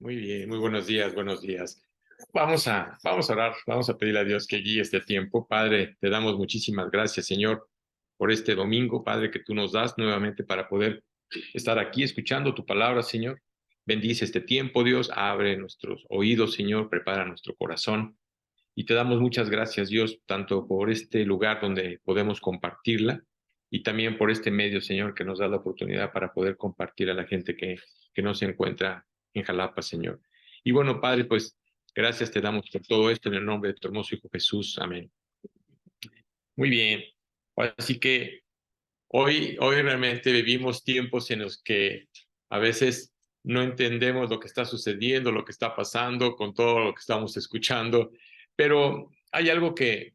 Muy bien, muy buenos días, buenos días. Vamos a orar, vamos a pedirle a Dios que guíe este tiempo. Padre, te damos muchísimas gracias, Señor, por este domingo, Padre, que tú nos das nuevamente para poder estar aquí escuchando tu palabra, Señor. Bendice este tiempo, Dios, abre nuestros oídos, Señor, prepara nuestro corazón. Y te damos muchas gracias, Dios, tanto por este lugar donde podemos compartirla y también por este medio, Señor, que nos da la oportunidad para poder compartir a la gente que no se encuentra en Jalapa, Señor. Y bueno, Padre, pues gracias te damos por todo esto en el nombre de tu hermoso Hijo Jesús. Amén. Muy bien. Así que hoy realmente vivimos tiempos en los que a veces no entendemos lo que está sucediendo, lo que está pasando con todo lo que estamos escuchando, pero hay algo que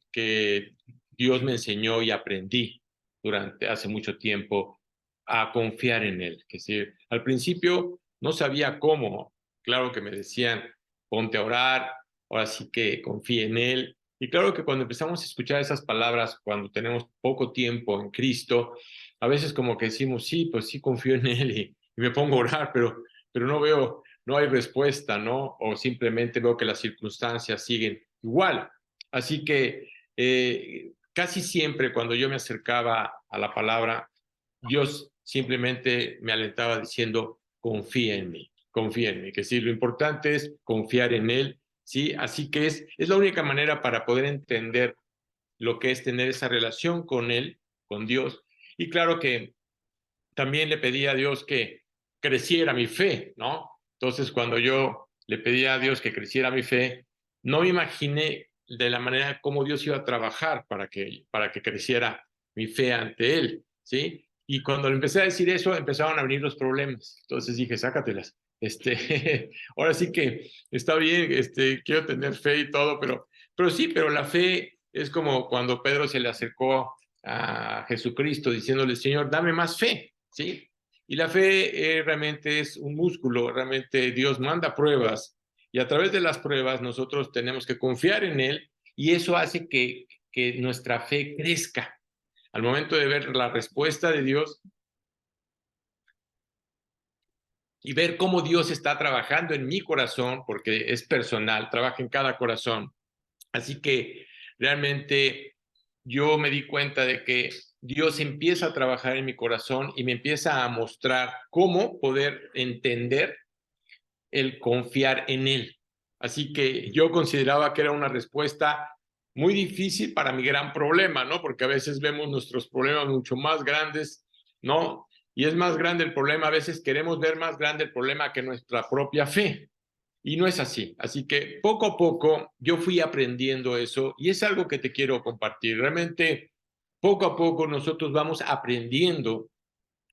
Dios me enseñó y aprendí durante hace mucho tiempo a confiar en Él. Que si al principio no sabía cómo, claro que me decían, ponte a orar, ahora sí que confíe en Él. Y claro que cuando empezamos a escuchar esas palabras, cuando tenemos poco tiempo en Cristo, a veces como que decimos, sí, pues sí confío en Él y me pongo a orar, pero no veo, no hay respuesta, ¿no? O simplemente veo que las circunstancias siguen igual. Así que casi siempre cuando yo me acercaba a la palabra, Dios simplemente me alentaba diciendo, confía en mí, que sí, lo importante es confiar en Él, ¿sí? Así que es la única manera para poder entender lo que es tener esa relación con Él, con Dios. Y claro que también le pedí a Dios que creciera mi fe, ¿no? Entonces, cuando yo le pedí a Dios que creciera mi fe, no me imaginé de la manera como Dios iba a trabajar para que creciera mi fe ante Él, ¿sí? Y cuando le empecé a decir eso, empezaron a venir los problemas. Entonces dije, sácatelas. Ahora sí que está bien, quiero tener fe y todo, pero sí, pero la fe es como cuando Pedro se le acercó a Jesucristo diciéndole, Señor, dame más fe, ¿sí? Y la fe realmente es un músculo, realmente Dios manda pruebas y a través de las pruebas nosotros tenemos que confiar en Él y eso hace que nuestra fe crezca. Al momento de ver la respuesta de Dios y ver cómo Dios está trabajando en mi corazón, porque es personal, trabaja en cada corazón. Así que realmente yo me di cuenta de que Dios empieza a trabajar en mi corazón y me empieza a mostrar cómo poder entender el confiar en Él. Así que yo consideraba que era una respuesta muy difícil para mi gran problema, ¿no? Porque a veces vemos nuestros problemas mucho más grandes, ¿no? Y es más grande el problema, a veces queremos ver más grande el problema que nuestra propia fe. Y no es así. Así que poco a poco yo fui aprendiendo eso y es algo que te quiero compartir. Realmente poco a poco nosotros vamos aprendiendo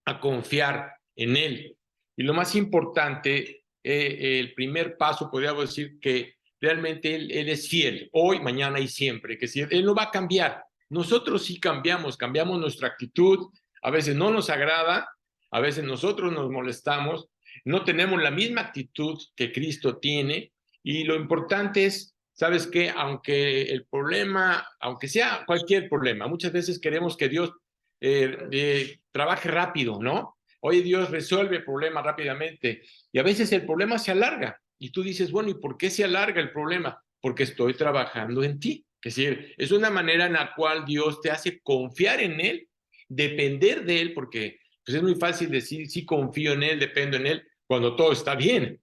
a confiar en Él. Y lo más importante, el primer paso, podríamos decir que realmente Él es fiel, hoy, mañana y siempre, que si Él no va a cambiar. Nosotros sí cambiamos nuestra actitud, a veces no nos agrada, a veces nosotros nos molestamos, no tenemos la misma actitud que Cristo tiene, y lo importante es, ¿sabes qué? Aunque el problema, aunque sea cualquier problema, muchas veces queremos que Dios trabaje rápido, ¿no? Oye, Dios resuelve el problema rápidamente y a veces el problema se alarga y tú dices, bueno, ¿y por qué se alarga el problema? Porque estoy trabajando en ti. Es decir, es una manera en la cual Dios te hace confiar en Él, depender de Él, porque pues es muy fácil decir, sí confío en Él, dependo en Él, cuando todo está bien.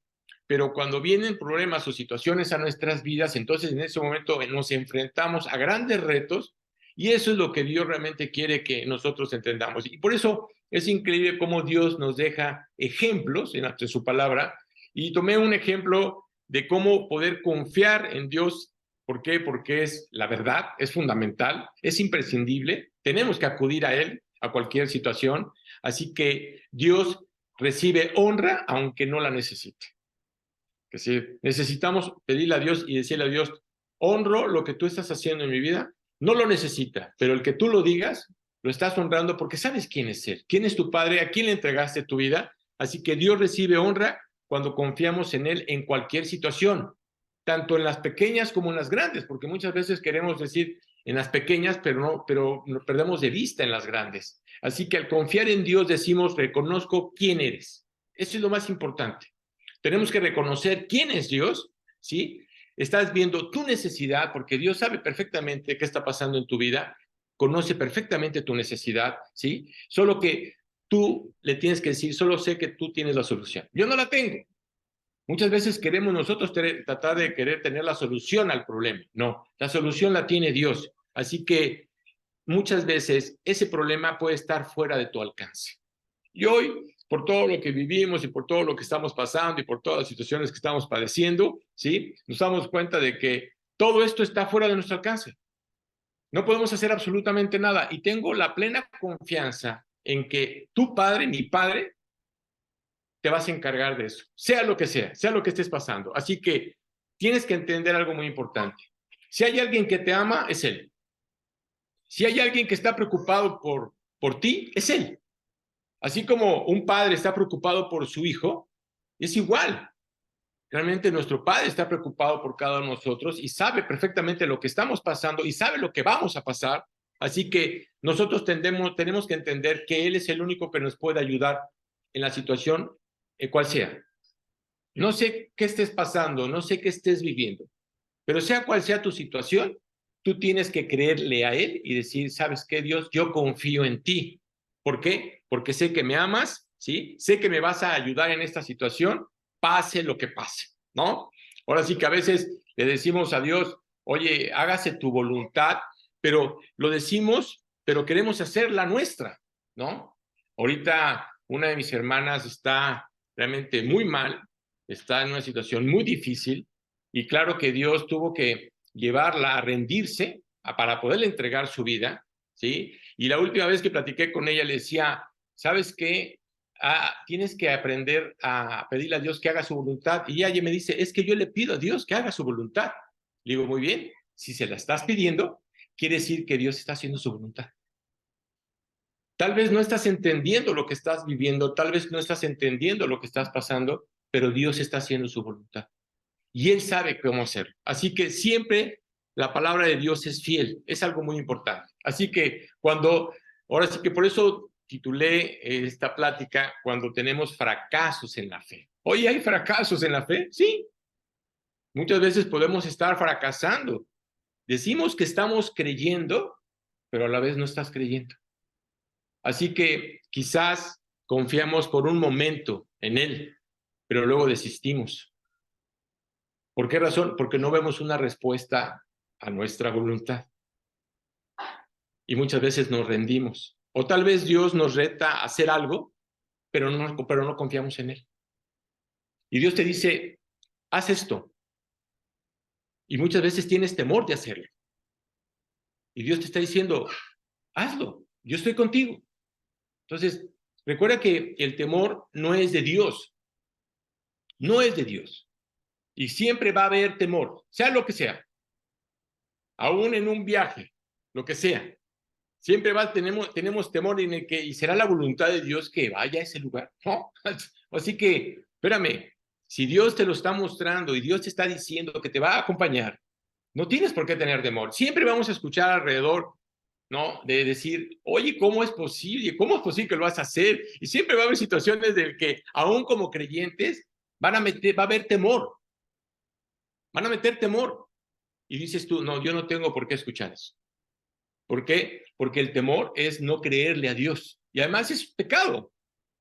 Pero cuando vienen problemas o situaciones a nuestras vidas, entonces en ese momento nos enfrentamos a grandes retos y eso es lo que Dios realmente quiere que nosotros entendamos. Y por eso es increíble cómo Dios nos deja ejemplos en su palabra. Y tomé un ejemplo de cómo poder confiar en Dios. ¿Por qué? Porque es la verdad, es fundamental, es imprescindible. Tenemos que acudir a Él a cualquier situación. Así que Dios recibe honra aunque no la necesite. Es decir, necesitamos pedirle a Dios y decirle a Dios, honro lo que tú estás haciendo en mi vida, no lo necesita, pero el que tú lo digas, lo estás honrando porque sabes quién es Él, quién es tu Padre, a quién le entregaste tu vida. Así que Dios recibe honra cuando confiamos en Él en cualquier situación, tanto en las pequeñas como en las grandes, porque muchas veces queremos decir en las pequeñas, pero nos perdemos de vista en las grandes. Así que al confiar en Dios decimos, reconozco quién eres. Eso es lo más importante. Tenemos que reconocer quién es Dios, ¿sí? Estás viendo tu necesidad, porque Dios sabe perfectamente qué está pasando en tu vida, conoce perfectamente tu necesidad, ¿sí? Solo que tú le tienes que decir, solo sé que tú tienes la solución. Yo no la tengo. Muchas veces queremos nosotros tratar de querer tener la solución al problema. No, la solución la tiene Dios. Así que muchas veces ese problema puede estar fuera de tu alcance. Y hoy, por todo lo que vivimos y por todo lo que estamos pasando y por todas las situaciones que estamos padeciendo, ¿sí? Nos damos cuenta de que todo esto está fuera de nuestro alcance. No podemos hacer absolutamente nada. Y tengo la plena confianza en que tu padre, mi padre, te vas a encargar de eso, sea lo que sea lo que estés pasando. Así que tienes que entender algo muy importante. Si hay alguien que te ama, es Él. Si hay alguien que está preocupado por ti, es Él. Así como un padre está preocupado por su hijo, es igual. Realmente nuestro Padre está preocupado por cada uno de nosotros y sabe perfectamente lo que estamos pasando y sabe lo que vamos a pasar. Así que nosotros tenemos que entender que Él es el único que nos puede ayudar en la situación cual sea. No sé qué estés pasando, no sé qué estés viviendo, pero sea cual sea tu situación, tú tienes que creerle a Él y decir, ¿sabes qué, Dios? Yo confío en ti. ¿Por qué? Porque sé que me amas, ¿sí? Sé que me vas a ayudar en esta situación, pase lo que pase, ¿no? Ahora sí que a veces le decimos a Dios, oye, hágase tu voluntad, pero lo decimos, pero queremos hacer la nuestra, ¿no? Ahorita una de mis hermanas está realmente muy mal, está en una situación muy difícil, y claro que Dios tuvo que llevarla a rendirse para poderle entregar su vida, ¿sí? Y la última vez que platiqué con ella le decía, ¿sabes qué? Tienes que aprender a pedirle a Dios que haga su voluntad. Y ella me dice, es que yo le pido a Dios que haga su voluntad. Le digo, muy bien, si se la estás pidiendo, quiere decir que Dios está haciendo su voluntad. Tal vez no estás entendiendo lo que estás viviendo, tal vez no estás entendiendo lo que estás pasando, pero Dios está haciendo su voluntad. Y Él sabe cómo hacerlo. Así que siempre la palabra de Dios es fiel, es algo muy importante. Así que ahora sí que por eso titulé esta plática, cuando tenemos fracasos en la fe. Oye, ¿hay fracasos en la fe? Sí, muchas veces podemos estar fracasando. Decimos que estamos creyendo, pero a la vez no estás creyendo. Así que quizás confiamos por un momento en Él, pero luego desistimos. ¿Por qué razón? Porque no vemos una respuesta a nuestra voluntad. Y muchas veces nos rendimos. O tal vez Dios nos reta a hacer algo, pero no confiamos en Él. Y Dios te dice, haz esto. Y muchas veces tienes temor de hacerlo. Y Dios te está diciendo, hazlo, yo estoy contigo. Entonces, recuerda que el temor no es de Dios, no es de Dios. Y siempre va a haber temor, sea lo que sea, aún en un viaje, lo que sea. Siempre tenemos temor en el que, y será la voluntad de Dios que vaya a ese lugar, ¿no? Así que, espérame, si Dios te lo está mostrando y Dios te está diciendo que te va a acompañar, no tienes por qué tener temor. Siempre vamos a escuchar alrededor, ¿no? De decir, oye, ¿cómo es posible? ¿Cómo es posible que lo vas a hacer? Y siempre va a haber situaciones de que, aún como creyentes, va a haber temor, van a meter temor. Y dices tú, no, yo no tengo por qué escuchar eso. ¿Por qué? Porque el temor es no creerle a Dios. Y además es pecado.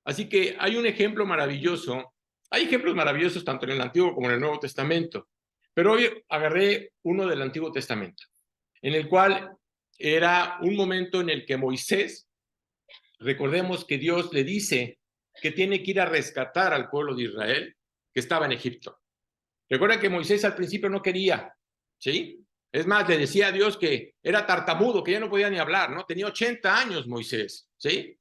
Así que hay un ejemplo maravilloso. Hay ejemplos maravillosos tanto en el Antiguo como en el Nuevo Testamento. Pero hoy agarré uno del Antiguo Testamento, en el cual era un momento en el que Moisés, recordemos que Dios le dice que tiene que ir a rescatar al pueblo de Israel que estaba en Egipto. Recuerda que Moisés al principio no quería, ¿sí? Es más, le decía a Dios que era tartamudo, que ya no podía ni hablar, ¿no? Tenía 80 años Moisés, ¿sí?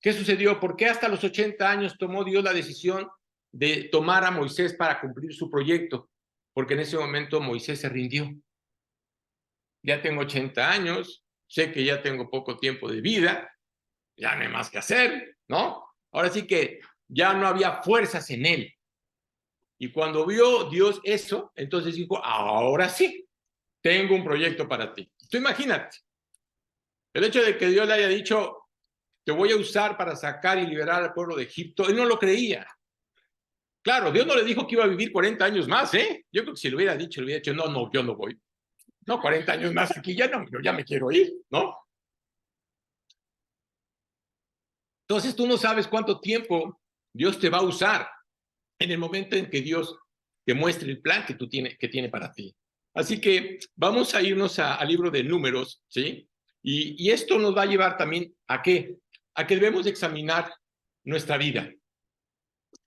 ¿Qué sucedió? ¿Por qué hasta los 80 años tomó Dios la decisión de tomar a Moisés para cumplir su proyecto? Porque en ese momento Moisés se rindió. Ya tengo 80 años, sé que ya tengo poco tiempo de vida, ya no hay más que hacer, ¿no? Ahora sí que ya no había fuerzas en él. Y cuando vio Dios eso, entonces dijo, ahora sí, tengo un proyecto para ti. Tú imagínate, el hecho de que Dios le haya dicho, te voy a usar para sacar y liberar al pueblo de Egipto, él no lo creía. Claro, Dios no le dijo que iba a vivir 40 años más, ¿eh? Yo creo que si le hubiera dicho, le hubiera dicho, no, no, yo no voy. No, 40 años más aquí ya no, yo ya me quiero ir, ¿no? Entonces tú no sabes cuánto tiempo Dios te va a usar en el momento en que Dios te muestre el plan que tiene para ti. Así que vamos a irnos al libro de Números, ¿sí? Y esto nos va a llevar también ¿a qué? A que debemos de examinar nuestra vida.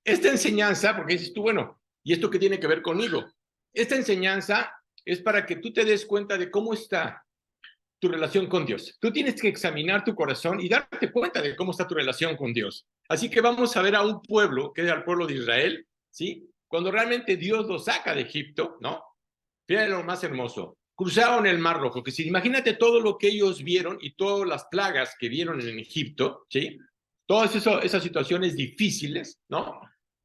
Esta enseñanza, porque dices tú, bueno, ¿y esto qué tiene que ver conmigo? Esta enseñanza es para que tú te des cuenta de cómo está tu relación con Dios. Tú tienes que examinar tu corazón y darte cuenta de cómo está tu relación con Dios. Así que vamos a ver a un pueblo, que es el pueblo de Israel, ¿sí? Cuando realmente Dios los saca de Egipto, ¿no? Fíjate lo más hermoso. Cruzaron el Mar Rojo, que si imagínate todo lo que ellos vieron y todas las plagas que vieron en Egipto, ¿sí? Todas esas situaciones difíciles, ¿no?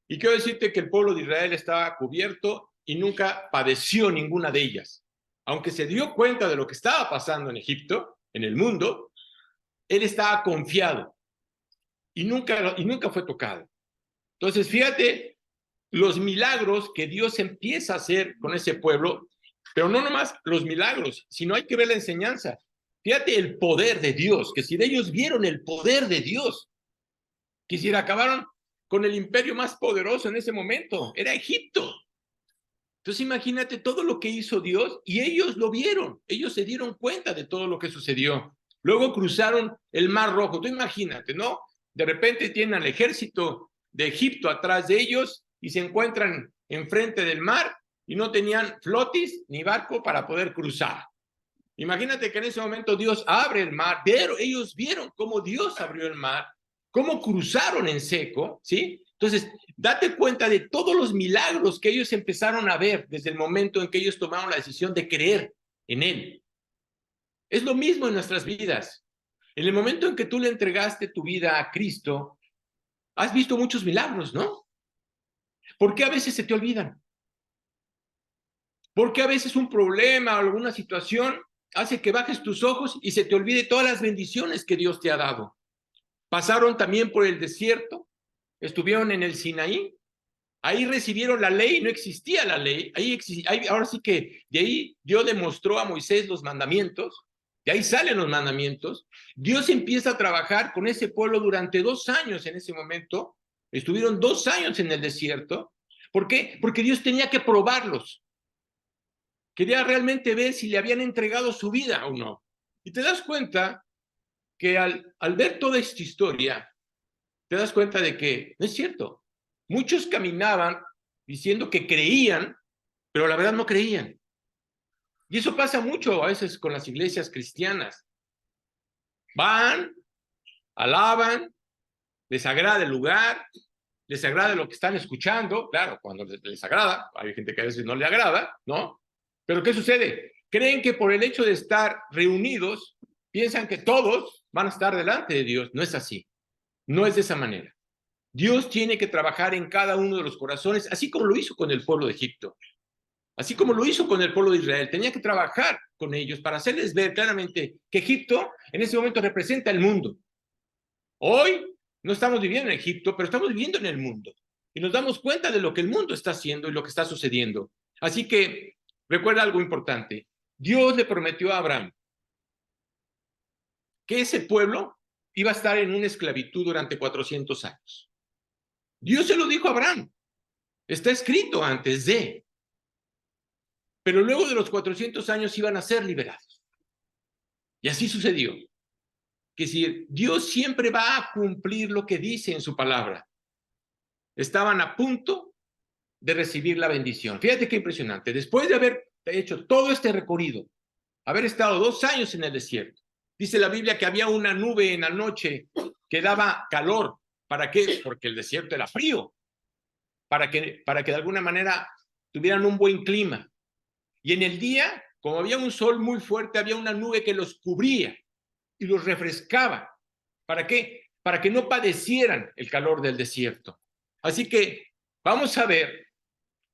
Y quiero decirte que el pueblo de Israel estaba cubierto y nunca padeció ninguna de ellas. Aunque se dio cuenta de lo que estaba pasando en Egipto, en el mundo, él estaba confiado y nunca fue tocado. Entonces, fíjate los milagros que Dios empieza a hacer con ese pueblo, pero no nomás los milagros, sino hay que ver la enseñanza. Fíjate el poder de Dios, que si de ellos vieron el poder de Dios, quisiera acabaron con el imperio más poderoso en ese momento, era Egipto. Entonces imagínate todo lo que hizo Dios y ellos lo vieron, ellos se dieron cuenta de todo lo que sucedió. Luego cruzaron el Mar Rojo, tú imagínate, ¿no? De repente tienen al ejército de Egipto atrás de ellos y se encuentran enfrente del mar y no tenían flotis ni barco para poder cruzar. Imagínate que en ese momento Dios abre el mar, pero ellos vieron cómo Dios abrió el mar, cómo cruzaron en seco, ¿sí? Entonces, date cuenta de todos los milagros que ellos empezaron a ver desde el momento en que ellos tomaron la decisión de creer en Él. Es lo mismo en nuestras vidas. En el momento en que tú le entregaste tu vida a Cristo, has visto muchos milagros, ¿no? ¿Por qué a veces se te olvidan? ¿Por qué a veces un problema o alguna situación hace que bajes tus ojos y se te olvide todas las bendiciones que Dios te ha dado? Pasaron también por el desierto, estuvieron en el Sinaí, ahí recibieron la ley, no existía la ley, ahora sí que de ahí Dios demostró a Moisés los mandamientos, de ahí salen los mandamientos. Dios empieza a trabajar con ese pueblo durante 2 años en ese momento, estuvieron 2 años en el desierto. ¿Por qué? Porque Dios tenía que probarlos, quería realmente ver si le habían entregado su vida o no. Y te das cuenta que al ver toda esta historia, te das cuenta de que no es cierto. Muchos caminaban diciendo que creían, pero la verdad no creían. Y eso pasa mucho a veces con las iglesias cristianas. Van, alaban, les agrada el lugar, les agrada lo que están escuchando. Claro, cuando les agrada, hay gente que a veces no le agrada, ¿no? Pero ¿qué sucede? Creen que por el hecho de estar reunidos, piensan que todos van a estar delante de Dios. No es así. No es de esa manera. Dios tiene que trabajar en cada uno de los corazones, así como lo hizo con el pueblo de Egipto, así como lo hizo con el pueblo de Israel. Tenía que trabajar con ellos para hacerles ver claramente que Egipto en ese momento representa el mundo. Hoy no estamos viviendo en Egipto, pero estamos viviendo en el mundo. Y nos damos cuenta de lo que el mundo está haciendo y lo que está sucediendo. Así que recuerda algo importante. Dios le prometió a Abraham que ese pueblo iba a estar en una esclavitud durante 400 años. Dios se lo dijo a Abraham. Está escrito antes de. Pero luego de los 400 años iban a ser liberados. Y así sucedió. Que si Dios siempre va a cumplir lo que dice en su palabra. Estaban a punto de recibir la bendición. Fíjate qué impresionante. Después de haber hecho todo este recorrido, haber estado 2 años en el desierto, dice la Biblia que había una nube en la noche que daba calor. ¿Para qué? Porque el desierto era frío. Para que de alguna manera tuvieran un buen clima. Y en el día, como había un sol muy fuerte, había una nube que los cubría y los refrescaba. ¿Para qué? Para que no padecieran el calor del desierto. Así que vamos a ver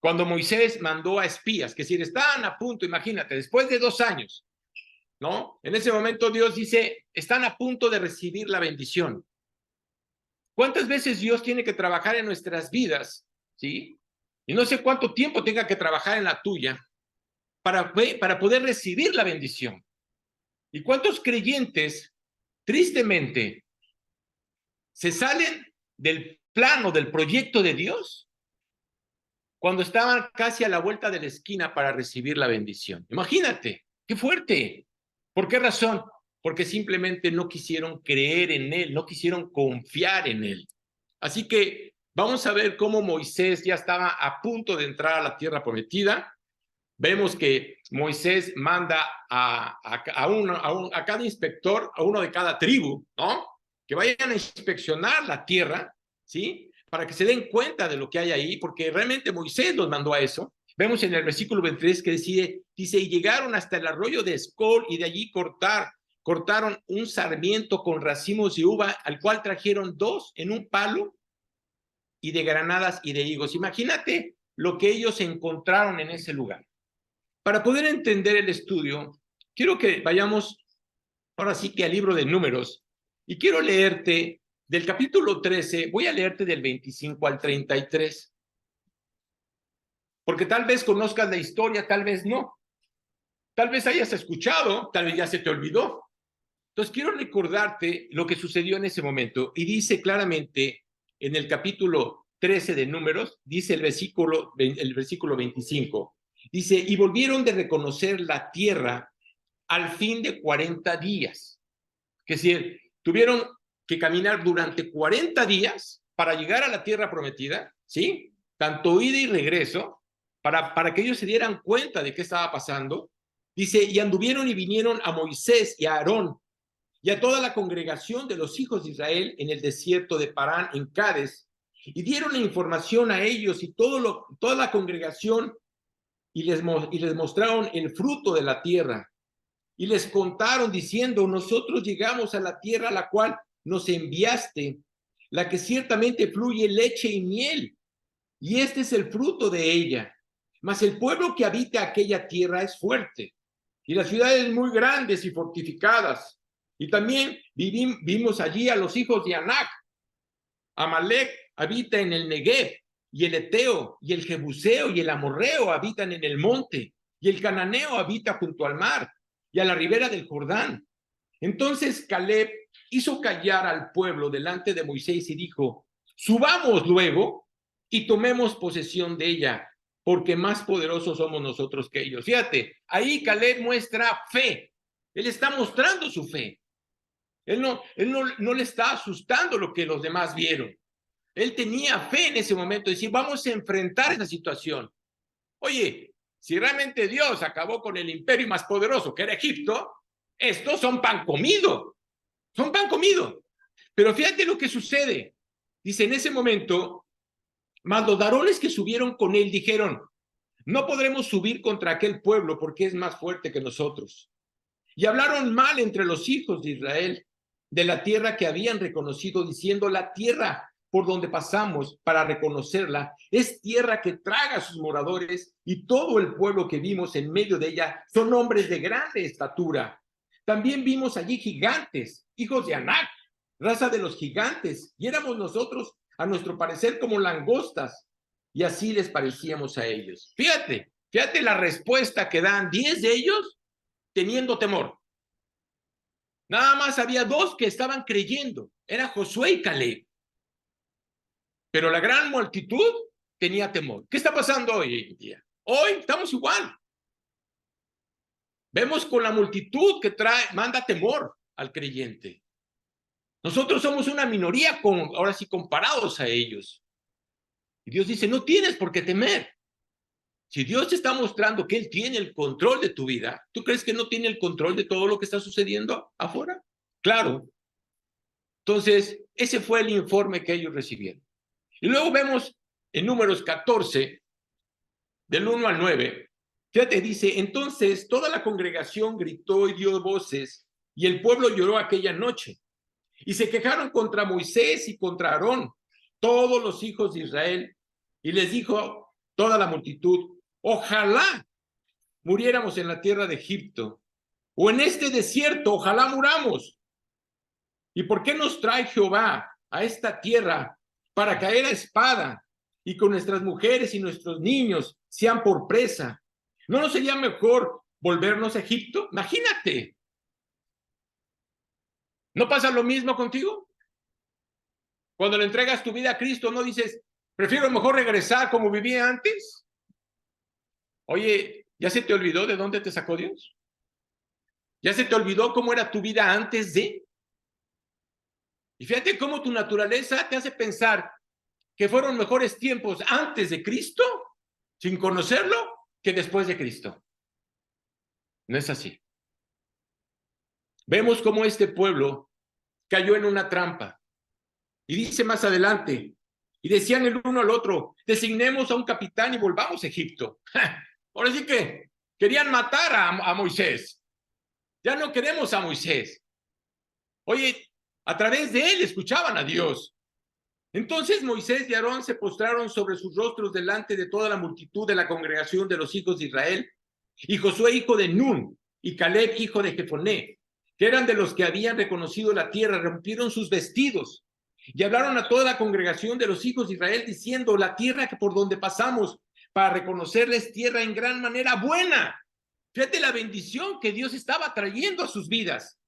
cuando Moisés mandó a espías, que si estaban a punto, imagínate, después de 2 años, ¿no? En ese momento Dios dice, están a punto de recibir la bendición. ¿Cuántas veces Dios tiene que trabajar en nuestras vidas ¿sí? Y no sé cuánto tiempo tenga que trabajar en la tuya para poder recibir la bendición. ¿Y cuántos creyentes, tristemente, se salen del plano, del proyecto de Dios, cuando estaban casi a la vuelta de la esquina para recibir la bendición? Imagínate, qué fuerte. ¿Por qué razón? Porque simplemente no quisieron creer en Él, no quisieron confiar en Él. Así que vamos a ver cómo Moisés ya estaba a punto de entrar a la tierra prometida. Vemos que Moisés manda a cada inspector, a uno de cada tribu, ¿no? Que vayan a inspeccionar la tierra, ¿sí? Para que se den cuenta de lo que hay ahí, porque realmente Moisés los mandó a eso. Vemos en el versículo 23 que dice, y llegaron hasta el arroyo de Escol y de allí cortaron un sarmiento con racimos de uva, al cual trajeron 2 en un palo, y de granadas y de higos. Imagínate lo que ellos encontraron en ese lugar. Para poder entender el estudio, quiero que vayamos ahora sí que al libro de Números, y quiero leerte del capítulo 13, voy a leerte del 25 al 33, porque tal vez conozcas la historia, tal vez no, tal vez hayas escuchado, tal vez ya se te olvidó. Entonces quiero recordarte lo que sucedió en ese momento, y dice claramente en el capítulo 13 de Números, dice el versículo 25, dice, y volvieron de reconocer la tierra al fin de 40 días. Es decir, tuvieron que caminar durante 40 días para llegar a la tierra prometida, ¿sí? Tanto ida y regreso, para que ellos se dieran cuenta de qué estaba pasando. Dice, y anduvieron y vinieron a Moisés y a Aarón y a toda la congregación de los hijos de Israel en el desierto de Parán, en Cades, y dieron la información a ellos y toda la congregación, y les mostraron el fruto de la tierra. Y les contaron diciendo, nosotros llegamos a la tierra a la cual nos enviaste, la que ciertamente fluye leche y miel, y este es el fruto de ella. Mas el pueblo que habita aquella tierra es fuerte, y las ciudades muy grandes y fortificadas. Y también vimos allí a los hijos de Anac. Amalek habita en el Negev, y el Eteo, y el Jebuseo, y el Amorreo habitan en el monte, y el Cananeo habita junto al mar, y a la ribera del Jordán. Entonces Caleb hizo callar al pueblo delante de Moisés y dijo, subamos luego y tomemos posesión de ella, porque más poderosos somos nosotros que ellos. Fíjate, ahí Caleb muestra fe. Él está mostrando su fe. Él no le está asustando lo que los demás vieron. Él tenía fe en ese momento, decir, vamos a enfrentar esa situación. Oye, si realmente Dios acabó con el imperio más poderoso que era Egipto, estos son pan comido, son pan comido. Pero fíjate lo que sucede. Dice, en ese momento, mas los varones que subieron con él dijeron, no podremos subir contra aquel pueblo porque es más fuerte que nosotros. Y hablaron mal entre los hijos de Israel de la tierra que habían reconocido, diciendo, la tierra por donde pasamos para reconocerla es tierra que traga a sus moradores, y todo el pueblo que vimos en medio de ella son hombres de grande estatura. También vimos allí gigantes, hijos de Anac, raza de los gigantes, y éramos nosotros, a nuestro parecer, como langostas, y así les parecíamos a ellos. Fíjate la respuesta que dan 10 de ellos teniendo temor. Nada más había 2 que estaban creyendo, era Josué y Caleb. Pero la gran multitud tenía temor. ¿Qué está pasando hoy en día? Hoy estamos igual. Vemos con la multitud que manda temor al creyente. Nosotros somos una minoría, ahora sí, comparados a ellos. Y Dios dice, no tienes por qué temer. Si Dios te está mostrando que Él tiene el control de tu vida, ¿tú crees que no tiene el control de todo lo que está sucediendo afuera? Claro. Entonces, ese fue el informe que ellos recibieron. Y luego vemos en Números 14, del 1 al 9, fíjate, dice, entonces toda la congregación gritó y dio voces, y el pueblo lloró aquella noche. Y se quejaron contra Moisés y contra Aarón, todos los hijos de Israel, y les dijo toda la multitud, ojalá muriéramos en la tierra de Egipto, o en este desierto, ojalá muramos. ¿Y por qué nos trae Jehová a esta tierra para caer a espada y con nuestras mujeres y nuestros niños sean por presa? ¿No nos sería mejor volvernos a Egipto? Imagínate. ¿No pasa lo mismo contigo? Cuando le entregas tu vida a Cristo, ¿no dices, prefiero mejor regresar como vivía antes? Oye, ¿ya se te olvidó de dónde te sacó Dios? ¿Ya se te olvidó cómo era tu vida antes de? Y fíjate cómo tu naturaleza te hace pensar que fueron mejores tiempos antes de Cristo, sin conocerlo, que después de Cristo. No es así. Vemos cómo este pueblo cayó en una trampa. Y dice más adelante, y decían el uno al otro, designemos a un capitán y volvamos a Egipto. Ahora sí que querían matar a Moisés. Ya no queremos a Moisés. Oye, a través de él escuchaban a Dios. Entonces Moisés y Aarón se postraron sobre sus rostros delante de toda la multitud de la congregación de los hijos de Israel, y Josué hijo de Nun y Caleb hijo de Jefoné, que eran de los que habían reconocido la tierra, rompieron sus vestidos y hablaron a toda la congregación de los hijos de Israel diciendo, la tierra que por donde pasamos para reconocerles tierra en gran manera buena. Fíjate la bendición que Dios estaba trayendo a sus vidas.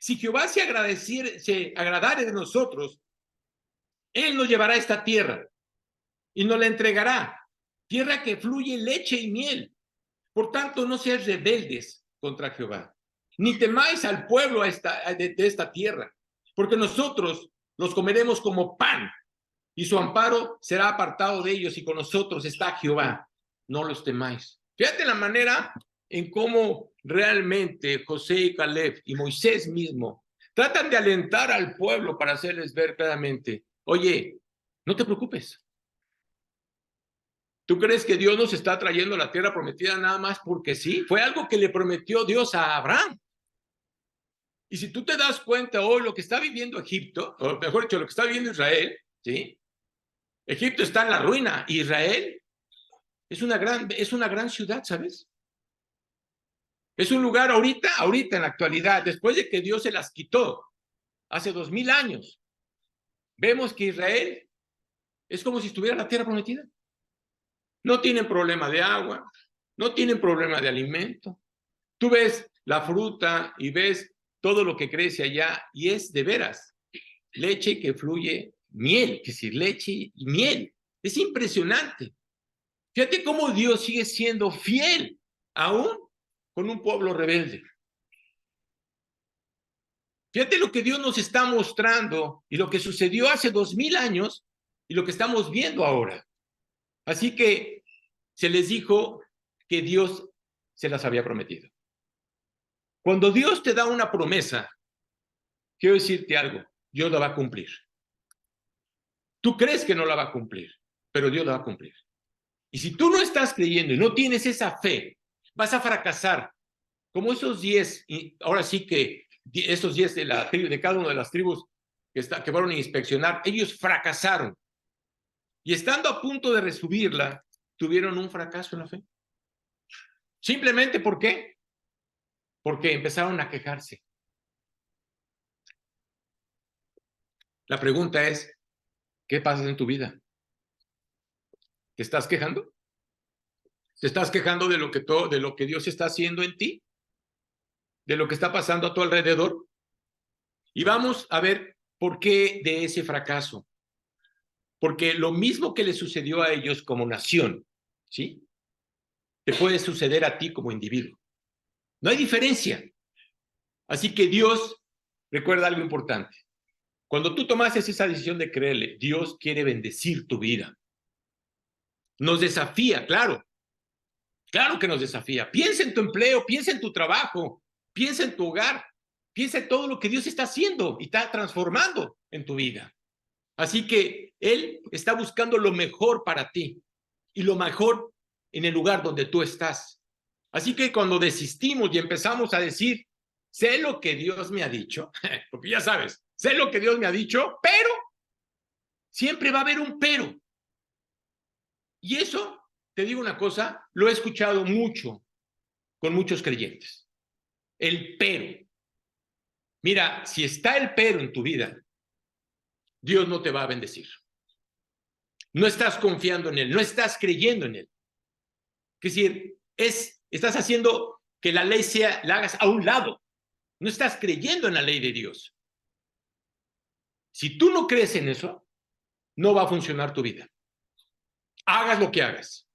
Si Jehová se agradare de nosotros, Él nos llevará a esta tierra y nos la entregará, tierra que fluye leche y miel. Por tanto, no seáis rebeldes contra Jehová, ni temáis al pueblo de esta tierra, porque nosotros los comeremos como pan, y su amparo será apartado de ellos, y con nosotros está Jehová. No los temáis. Fíjate la manera en cómo realmente José y Caleb y Moisés mismo tratan de alentar al pueblo para hacerles ver claramente, oye, no te preocupes. ¿Tú crees que Dios nos está trayendo la tierra prometida nada más porque sí? Fue algo que le prometió Dios a Abraham. Y si tú te das cuenta hoy lo que está viviendo Egipto, o mejor dicho, lo que está viviendo Israel, ¿sí? Egipto está en la ruina. Israel es una gran ciudad, ¿sabes? Es un lugar ahorita en la actualidad, después de que Dios se las quitó, hace 2000 años. Vemos que Israel es como si estuviera en la tierra prometida. No tienen problema de agua, no tienen problema de alimento. Tú ves la fruta y ves todo lo que crece allá y es de veras leche que fluye miel, que es decir, leche y miel. Es impresionante. Fíjate cómo Dios sigue siendo fiel aún con un pueblo rebelde. Fíjate lo que Dios nos está mostrando y lo que sucedió hace 2000 años y lo que estamos viendo ahora. Así que se les dijo que Dios se las había prometido. Cuando Dios te da una promesa, quiero decirte algo, Dios la va a cumplir. Tú crees que no la va a cumplir, pero Dios la va a cumplir. Y si tú no estás creyendo y no tienes esa fe, vas a fracasar. Como esos 10, y ahora sí que esos 10 de cada una de las tribus que fueron a inspeccionar, ellos fracasaron. Y estando a punto de resubirla, tuvieron un fracaso en la fe. Simplemente, ¿por qué? Porque empezaron a quejarse. La pregunta es, ¿qué pasa en tu vida? ¿Te estás quejando? ¿Te estás quejando de lo que Dios está haciendo en ti? ¿De lo que está pasando a tu alrededor? Y vamos a ver por qué de ese fracaso. Porque lo mismo que le sucedió a ellos como nación, ¿sí? Te puede suceder a ti como individuo. No hay diferencia. Así que Dios, recuerda algo importante. Cuando tú tomaste esa decisión de creerle, Dios quiere bendecir tu vida. Nos desafía, claro. Claro que nos desafía. Piensa en tu empleo, piensa en tu trabajo, piensa en tu hogar, piensa en todo lo que Dios está haciendo y está transformando en tu vida. Así que Él está buscando lo mejor para ti y lo mejor en el lugar donde tú estás. Así que cuando desistimos y empezamos a decir, sé lo que Dios me ha dicho, porque ya sabes, sé lo que Dios me ha dicho, pero siempre va a haber un pero. Y eso, te digo una cosa, lo he escuchado mucho con muchos creyentes. El pero. Mira, si está el pero en tu vida, Dios no te va a bendecir. No estás confiando en Él, no estás creyendo en Él. Es decir, estás haciendo que la ley la hagas a un lado. No estás creyendo en la ley de Dios. Si tú no crees en eso, no va a funcionar tu vida. Hagas lo que hagas.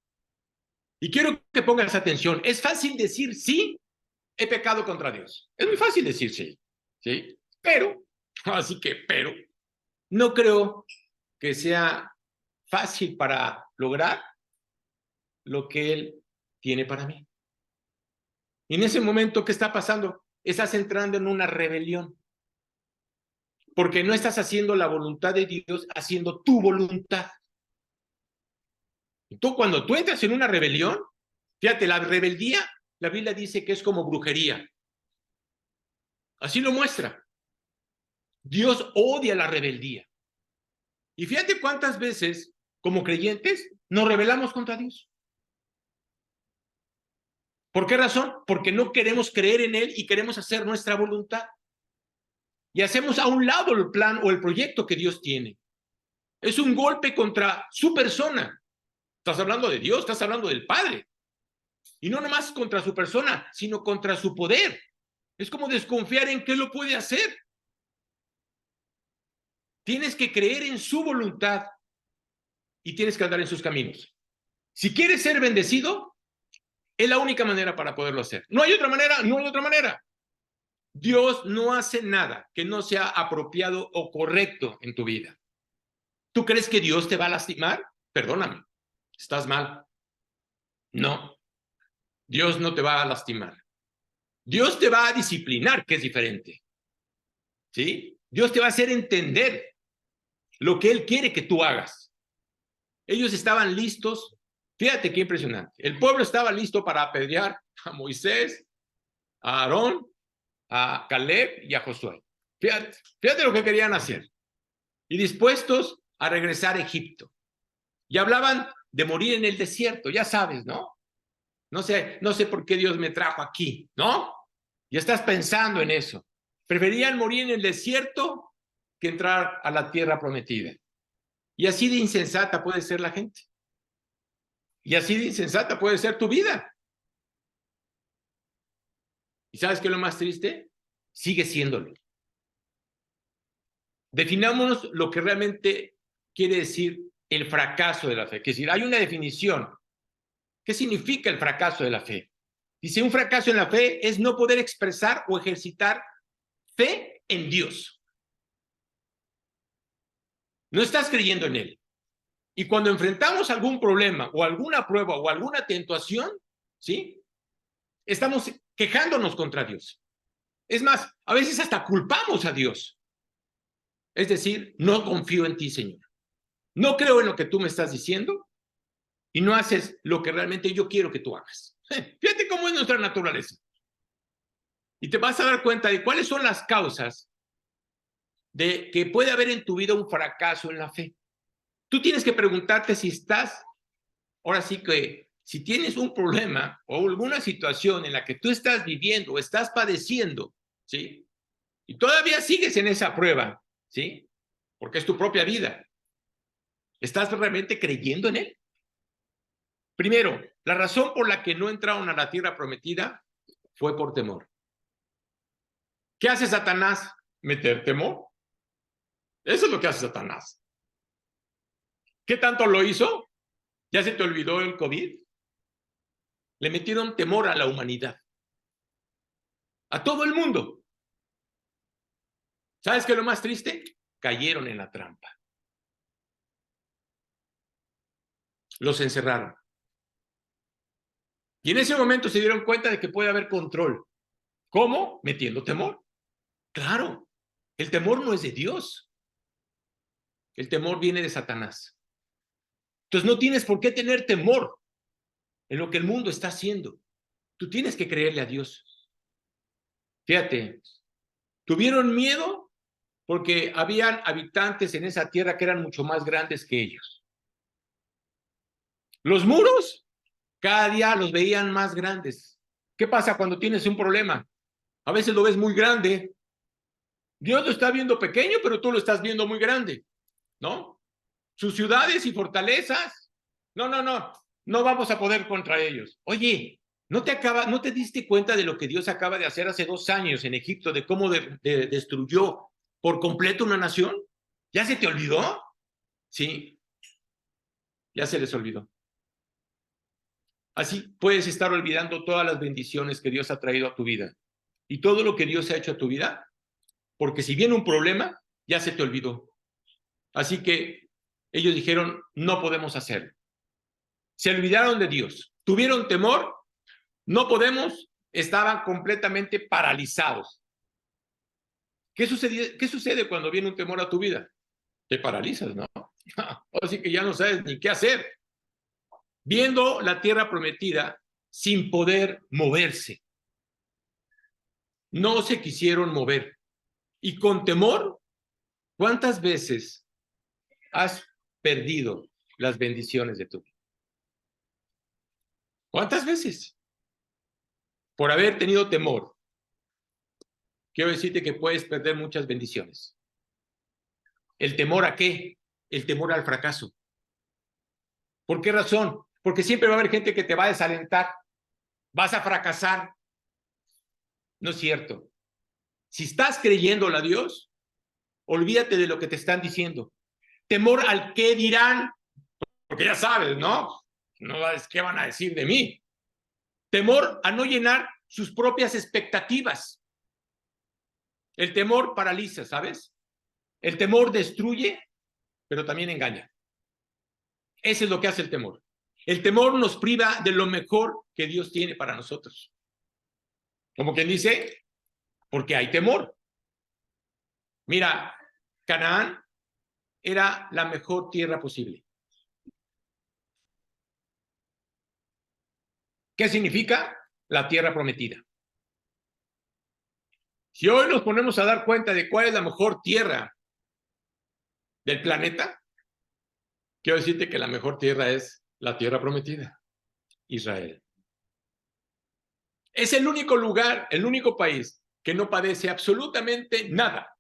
Y quiero que pongas atención. Es fácil decir sí, he pecado contra Dios. Es muy fácil decir sí, ¿sí? Pero, no creo que sea fácil para lograr lo que Él tiene para mí. Y en ese momento, ¿qué está pasando? Estás entrando en una rebelión. Porque no estás haciendo la voluntad de Dios, haciendo tu voluntad. Y cuando tú entras en una rebelión, fíjate, la rebeldía, la Biblia dice que es como brujería. Así lo muestra. Dios odia la rebeldía. Y fíjate cuántas veces, como creyentes, nos rebelamos contra Dios. ¿Por qué razón? Porque no queremos creer en Él y queremos hacer nuestra voluntad. Y hacemos a un lado el plan o el proyecto que Dios tiene. Es un golpe contra su persona. Estás hablando de Dios, estás hablando del Padre. Y no nomás contra su persona, sino contra su poder. Es como desconfiar en que Él lo puede hacer. Tienes que creer en su voluntad y tienes que andar en sus caminos. Si quieres ser bendecido, es la única manera para poderlo hacer. No hay otra manera, no hay otra manera. Dios no hace nada que no sea apropiado o correcto en tu vida. ¿Tú crees que Dios te va a lastimar? Perdóname, estás mal. No, Dios no te va a lastimar. Dios te va a disciplinar, que es diferente. ¿Sí? Dios te va a hacer entender lo que Él quiere que tú hagas. Ellos estaban listos. Fíjate qué impresionante. El pueblo estaba listo para apedrear a Moisés, a Aarón, a Caleb y a Josué. Fíjate lo que querían hacer. Y dispuestos a regresar a Egipto. Y hablaban de morir en el desierto, ya sabes, ¿no? No sé por qué Dios me trajo aquí, ¿no? Ya estás pensando en eso. Preferían morir en el desierto que entrar a la tierra prometida. Y así de insensata puede ser la gente. Y así de insensata puede ser tu vida. ¿Y sabes qué es lo más triste? Sigue siéndolo. Definámonos lo que realmente quiere decir el fracaso de la fe. Es decir, hay una definición. ¿Qué significa el fracaso de la fe? Dice, un fracaso en la fe es no poder expresar o ejercitar fe en Dios. No estás creyendo en Él. Y cuando enfrentamos algún problema o alguna prueba o alguna tentación, ¿sí? Estamos quejándonos contra Dios. Es más, a veces hasta culpamos a Dios. Es decir, no confío en ti, Señor. No creo en lo que tú me estás diciendo y no haces lo que realmente yo quiero que tú hagas. Fíjate cómo es nuestra naturaleza. Y te vas a dar cuenta de cuáles son las causas de que puede haber en tu vida un fracaso en la fe. Tú tienes que preguntarte si estás, ahora sí que, si tienes un problema o alguna situación en la que tú estás viviendo o estás padeciendo, ¿sí? Y todavía sigues en esa prueba, ¿sí? Porque es tu propia vida. ¿Estás realmente creyendo en Él? Primero, la razón por la que no entraron a la tierra prometida fue por temor. ¿Qué hace Satanás? Meter temor. Eso es lo que hace Satanás. ¿Qué tanto lo hizo? ¿Ya se te olvidó el COVID? Le metieron temor a la humanidad. A todo el mundo. ¿Sabes qué es lo más triste? Cayeron en la trampa. Los encerraron. Y en ese momento se dieron cuenta de que puede haber control. ¿Cómo? Metiendo temor. Claro, el temor no es de Dios. El temor viene de Satanás. Entonces no tienes por qué tener temor en lo que el mundo está haciendo. Tú tienes que creerle a Dios. Fíjate, tuvieron miedo porque habían habitantes en esa tierra que eran mucho más grandes que ellos. Los muros cada día los veían más grandes. ¿Qué pasa cuando tienes un problema? A veces lo ves muy grande. Dios lo está viendo pequeño, pero tú lo estás viendo muy grande, ¿no? sus ciudades y fortalezas. No, no, no, no vamos a poder contra ellos. Oye, ¿no te diste cuenta de lo que Dios acaba de hacer hace 2 años en Egipto, de cómo destruyó por completo una nación? ¿Ya se te olvidó? Sí, ya se les olvidó. Así puedes estar olvidando todas las bendiciones que Dios ha traído a tu vida y todo lo que Dios ha hecho a tu vida, porque si viene un problema, ya se te olvidó. Así que ellos dijeron, no podemos hacerlo. Se olvidaron de Dios, tuvieron temor, no podemos, estaban completamente paralizados. ¿Qué sucede cuando viene un temor a tu vida? Te paralizas, ¿no? Así que ya no sabes ni qué hacer. Viendo la tierra prometida sin poder moverse. No se quisieron mover. Y con temor, ¿cuántas veces has perdido las bendiciones de tu vida? ¿Cuántas veces? Por haber tenido temor. Quiero decirte que puedes perder muchas bendiciones. ¿El temor a qué? El temor al fracaso. ¿Por qué razón? Porque siempre va a haber gente que te va a desalentar. Vas a fracasar. No es cierto. Si estás creyéndole a Dios, olvídate de lo que te están diciendo. Temor al qué dirán, porque ya sabes, ¿no? No sabes qué van a decir de mí. Temor a no llenar sus propias expectativas. El temor paraliza, ¿sabes? El temor destruye, pero también engaña. Eso es lo que hace el temor. El temor nos priva de lo mejor que Dios tiene para nosotros. Como quien dice, porque hay temor. Mira, Canaán era la mejor tierra posible. ¿Qué significa? La tierra prometida. Si hoy nos ponemos a dar cuenta de cuál es la mejor tierra del planeta, quiero decirte que la mejor tierra es la tierra prometida, Israel. Es el único lugar, el único país que no padece absolutamente nada.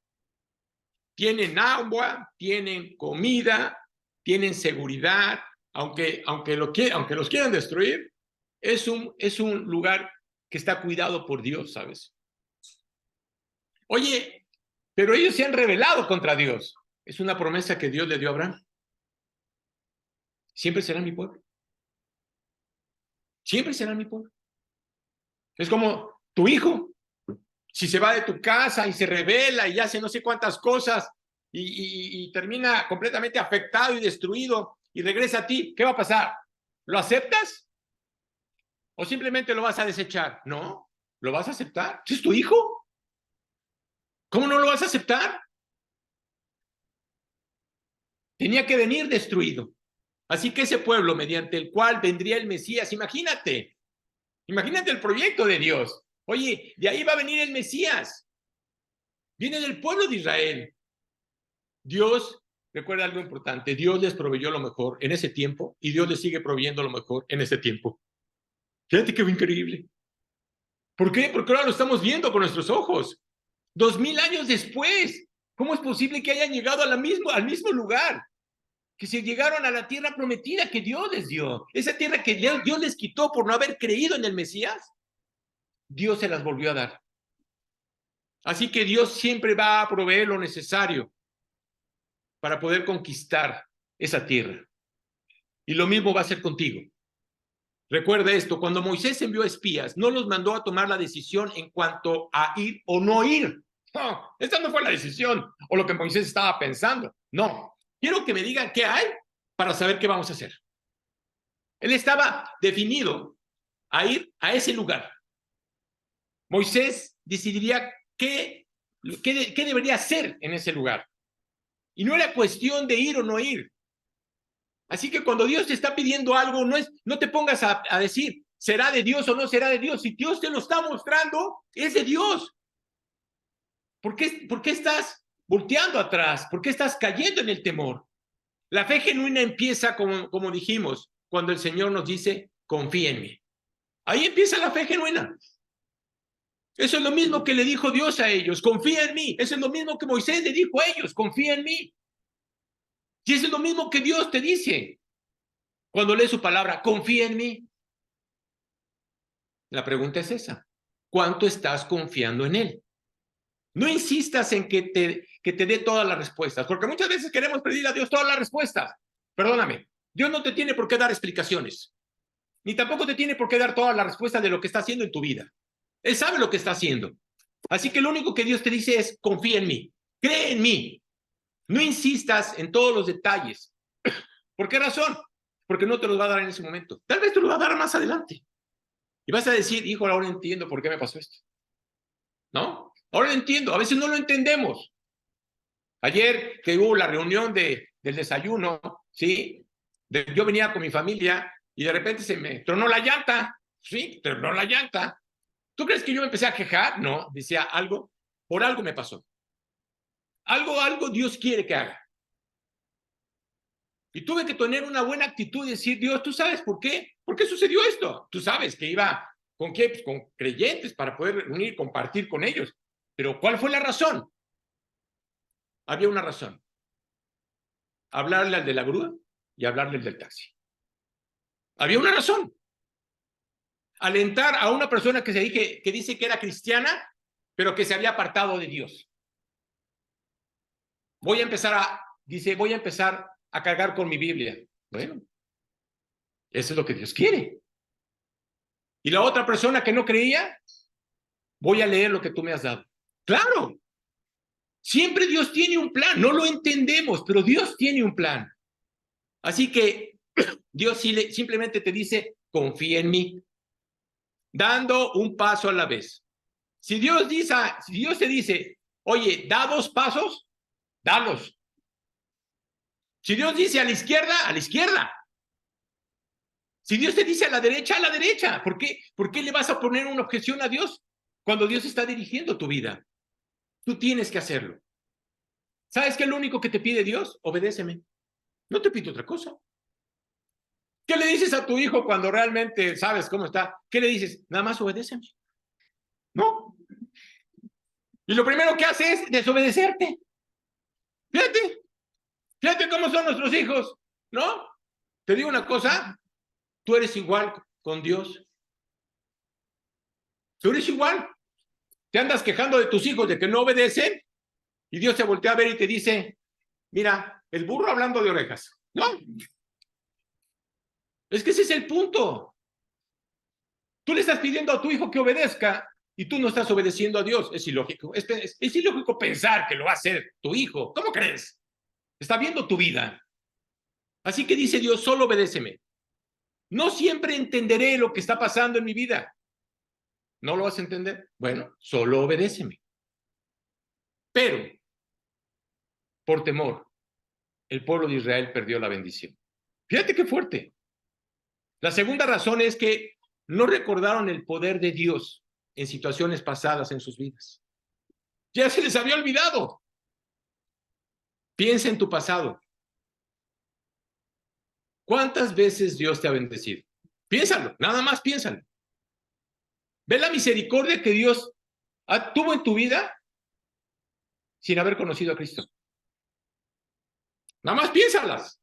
Tienen agua, tienen comida, tienen seguridad, aunque los quieran destruir, es un lugar que está cuidado por Dios, ¿sabes? Oye, pero ellos se han rebelado contra Dios. Es una promesa que Dios le dio a Abraham. Siempre será mi pueblo. Siempre será mi pueblo. Es como tu hijo. Si se va de tu casa y se rebela y hace no sé cuántas cosas y termina completamente afectado y destruido y regresa a ti, ¿qué va a pasar? ¿Lo aceptas? ¿O simplemente lo vas a desechar? No, lo vas a aceptar. ¿Es tu hijo? ¿Cómo no lo vas a aceptar? Tenía que venir destruido. Así que ese pueblo mediante el cual vendría el Mesías, imagínate el proyecto de Dios. Oye, de ahí va a venir el Mesías. Viene del pueblo de Israel. Dios, recuerda algo importante, Dios les proveyó lo mejor en ese tiempo y Dios les sigue proveyendo lo mejor en ese tiempo. Fíjate qué increíble. ¿Por qué? Porque ahora lo estamos viendo con nuestros ojos. 2000 años después, ¿cómo es posible que hayan llegado al mismo lugar? Que se llegaron a la tierra prometida que Dios les dio. Esa tierra que Dios les quitó por no haber creído en el Mesías, Dios se las volvió a dar. Así que Dios siempre va a proveer lo necesario para poder conquistar esa tierra. Y lo mismo va a ser contigo. Recuerda esto, cuando Moisés envió espías, no los mandó a tomar la decisión en cuanto a ir o no ir. No, esta no fue la decisión o lo que Moisés estaba pensando. No, quiero que me digan qué hay para saber qué vamos a hacer. Él estaba definido a ir a ese lugar. Moisés decidiría qué debería hacer en ese lugar. Y no era cuestión de ir o no ir. Así que cuando Dios te está pidiendo algo, no te pongas a decir, ¿será de Dios o no será de Dios? Si Dios te lo está mostrando, es de Dios. ¿Por qué estás volteando atrás? ¿Por qué estás cayendo en el temor? La fe genuina empieza, como dijimos, cuando el Señor nos dice, confía en mí. Ahí empieza la fe genuina. Eso es lo mismo que le dijo Dios a ellos, confía en mí. Eso es lo mismo que Moisés le dijo a ellos, confía en mí. Y eso es lo mismo que Dios te dice cuando lees su palabra, confía en mí. La pregunta es esa, ¿cuánto estás confiando en Él? No insistas en que te dé todas las respuestas, porque muchas veces queremos pedir a Dios todas las respuestas. Perdóname, Dios no te tiene por qué dar explicaciones, ni tampoco te tiene por qué dar todas las respuestas de lo que está haciendo en tu vida. Él sabe lo que está haciendo. Así que lo único que Dios te dice es, confía en mí, cree en mí. No insistas en todos los detalles. ¿Por qué razón? Porque no te los va a dar en ese momento. Tal vez te lo va a dar más adelante. Y vas a decir, hijo, ahora entiendo por qué me pasó esto. ¿No? Ahora lo entiendo. A veces no lo entendemos. Ayer que hubo la reunión del desayuno, ¿sí? Yo venía con mi familia y de repente se me tronó la llanta. Sí, tronó la llanta. ¿Tú crees que yo me empecé a quejar? No, decía algo, por algo me pasó. Algo Dios quiere que haga. Y tuve que tener una buena actitud y decir, Dios, ¿tú sabes por qué? ¿Por qué sucedió esto? Tú sabes que iba con qué, pues con creyentes para poder reunir, compartir con ellos. Pero ¿cuál fue la razón? Había una razón. Hablarle al de la grúa y hablarle al del taxi. Había una razón. Alentar a una persona que dice que era cristiana, pero que se había apartado de Dios. Voy a empezar a cargar con mi Biblia. Bueno, eso es lo que Dios quiere. Y la otra persona que no creía, voy a leer lo que tú me has dado. Claro, siempre Dios tiene un plan, no lo entendemos, pero Dios tiene un plan. Así que Dios simplemente te dice, confía en mí, dando un paso a la vez. Si Dios te dice, oye, da 2 pasos, dalos. Si Dios dice a la izquierda, a la izquierda. Si Dios te dice a la derecha, a la derecha. ¿Por qué le vas a poner una objeción a Dios cuando Dios está dirigiendo tu vida? Tú tienes que hacerlo. ¿Sabes qué es lo único que te pide Dios? Obedéceme. No te pide otra cosa. ¿Qué le dices a tu hijo cuando realmente sabes cómo está? ¿Qué le dices? Nada más obedéceme. No. Y lo primero que hace es desobedecerte. Fíjate cómo son nuestros hijos, ¿no? Te digo una cosa, tú eres igual con Dios. Tú eres igual. Te andas quejando de tus hijos de que no obedecen y Dios te voltea a ver y te dice, mira, el burro hablando de orejas. No. Es que ese es el punto. Tú le estás pidiendo a tu hijo que obedezca y tú no estás obedeciendo a Dios. Es ilógico. Es ilógico pensar que lo va a hacer tu hijo. ¿Cómo crees? Está viendo tu vida. Así que dice Dios, solo obedéceme. No siempre entenderé lo que está pasando en mi vida. ¿No lo vas a entender? Bueno, solo obedéceme. Pero, por temor, el pueblo de Israel perdió la bendición. Fíjate qué fuerte. La segunda razón es que no recordaron el poder de Dios en situaciones pasadas en sus vidas. Ya se les había olvidado. Piensa en tu pasado. ¿Cuántas veces Dios te ha bendecido? Piénsalo, nada más piénsalo. Ve la misericordia que Dios tuvo en tu vida sin haber conocido a Cristo. Nada más piénsalas.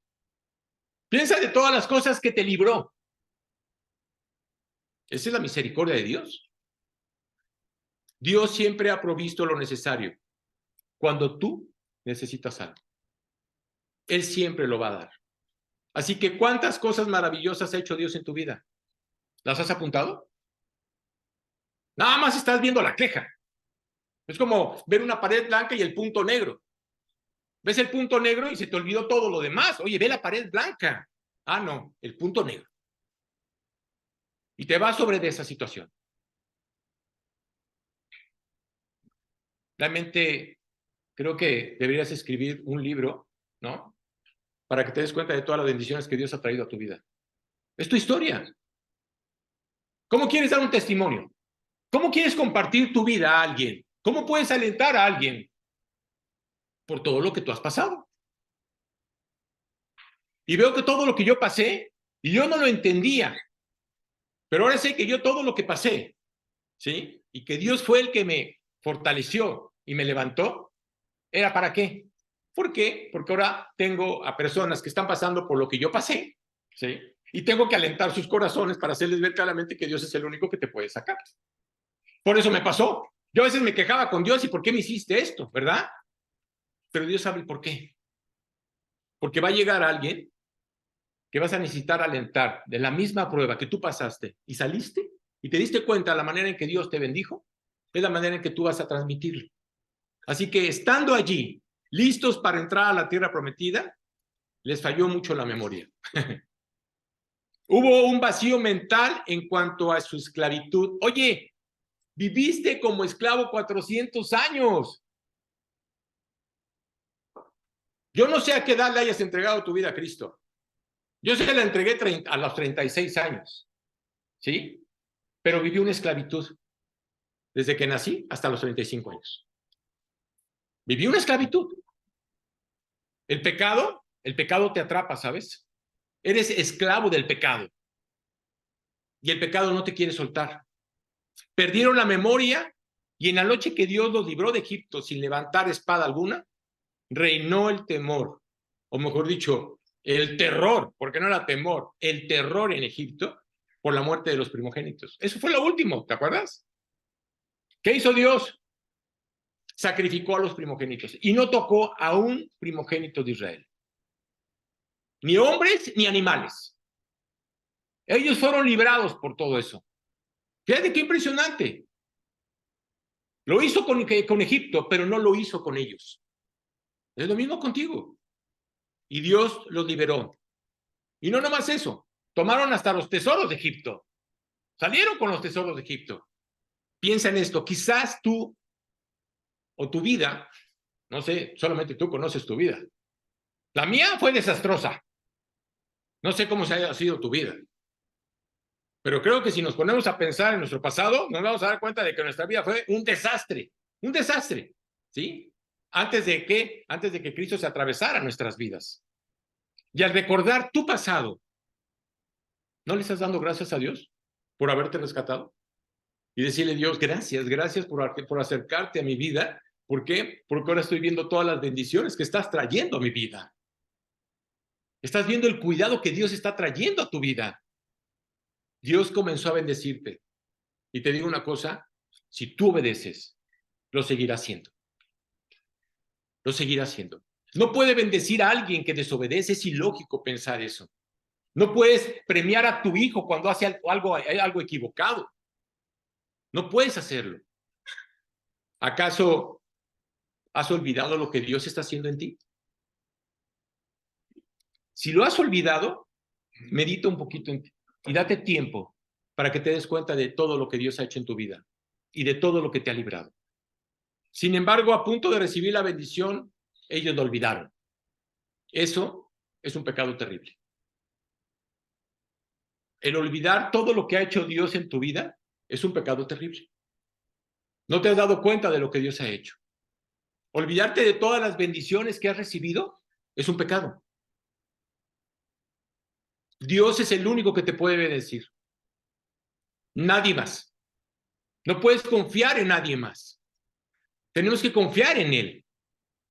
Piensa de todas las cosas que te libró. Esa es la misericordia de Dios. Dios siempre ha provisto lo necesario cuando tú necesitas algo. Él siempre lo va a dar. Así que, ¿cuántas cosas maravillosas ha hecho Dios en tu vida? ¿Las has apuntado? Nada más estás viendo la queja. Es como ver una pared blanca y el punto negro. Ves el punto negro y se te olvidó todo lo demás. Oye, ve la pared blanca. Ah, no, el punto negro. Y te vas sobre de esa situación. Realmente creo que deberías escribir un libro, ¿no? Para que te des cuenta de todas las bendiciones que Dios ha traído a tu vida. Es tu historia. ¿Cómo quieres dar un testimonio? ¿Cómo quieres compartir tu vida a alguien? ¿Cómo puedes alentar a alguien? Por todo lo que tú has pasado. Y veo que todo lo que yo pasé, y yo no lo entendía, pero ahora sé que yo todo lo que pasé, ¿sí? Y que Dios fue el que me fortaleció y me levantó, ¿era para qué? ¿Por qué? Porque ahora tengo a personas que están pasando por lo que yo pasé, ¿sí? Y tengo que alentar sus corazones para hacerles ver claramente que Dios es el único que te puede sacar. Por eso me pasó. Yo a veces me quejaba con Dios, ¿y por qué me hiciste esto? ¿Verdad? Pero Dios sabe el por qué. Porque va a llegar alguien que vas a necesitar alentar de la misma prueba que tú pasaste y saliste y te diste cuenta de la manera en que Dios te bendijo, es la manera en que tú vas a transmitirlo. Así que estando allí, listos para entrar a la tierra prometida, les falló mucho la memoria. Hubo un vacío mental en cuanto a su esclavitud. Oye, viviste como esclavo 400 años. Yo no sé a qué edad le hayas entregado tu vida a Cristo. Yo sé que la entregué a los 36 años, ¿sí? Pero viví una esclavitud desde que nací hasta los 35 años. Viví una esclavitud. El pecado te atrapa, ¿sabes? Eres esclavo del pecado. Y el pecado no te quiere soltar. Perdieron la memoria y en la noche que Dios los libró de Egipto sin levantar espada alguna, reinó el temor, o mejor dicho, el terror, porque no era temor, el terror en Egipto por la muerte de los primogénitos. Eso fue lo último, ¿te acuerdas? ¿Qué hizo Dios? Sacrificó a los primogénitos y no tocó a un primogénito de Israel. Ni hombres ni animales. Ellos fueron librados por todo eso. Fíjate qué impresionante. Lo hizo con Egipto, pero no lo hizo con ellos. Es lo mismo contigo. Y Dios los liberó. Y no nomás eso, tomaron hasta los tesoros de Egipto. Salieron con los tesoros de Egipto. Piensa en esto, quizás tú o tu vida, no sé, solamente tú conoces tu vida. La mía fue desastrosa. No sé cómo se haya sido tu vida. Pero creo que si nos ponemos a pensar en nuestro pasado, nos vamos a dar cuenta de que nuestra vida fue un desastre, ¿sí? Antes de que Cristo se atravesara nuestras vidas. Y al recordar tu pasado, ¿no le estás dando gracias a Dios por haberte rescatado? Y decirle, Dios, gracias por acercarte a mi vida. ¿Por qué? Porque ahora estoy viendo todas las bendiciones que estás trayendo a mi vida. Estás viendo el cuidado que Dios está trayendo a tu vida. Dios comenzó a bendecirte. Y te digo una cosa, si tú obedeces, lo seguirá haciendo. Lo seguirá haciendo. No puede bendecir a alguien que desobedece, es ilógico pensar eso. No puedes premiar a tu hijo cuando hace algo equivocado. No puedes hacerlo. ¿Acaso has olvidado lo que Dios está haciendo en ti? Si lo has olvidado, medita un poquito en ti y date tiempo para que te des cuenta de todo lo que Dios ha hecho en tu vida y de todo lo que te ha librado. Sin embargo, a punto de recibir la bendición, ellos lo olvidaron. Eso es un pecado terrible. El olvidar todo lo que ha hecho Dios en tu vida es un pecado terrible. No te has dado cuenta de lo que Dios ha hecho. Olvidarte de todas las bendiciones que has recibido es un pecado. Dios es el único que te puede bendecir. Nadie más. No puedes confiar en nadie más. Tenemos que confiar en Él.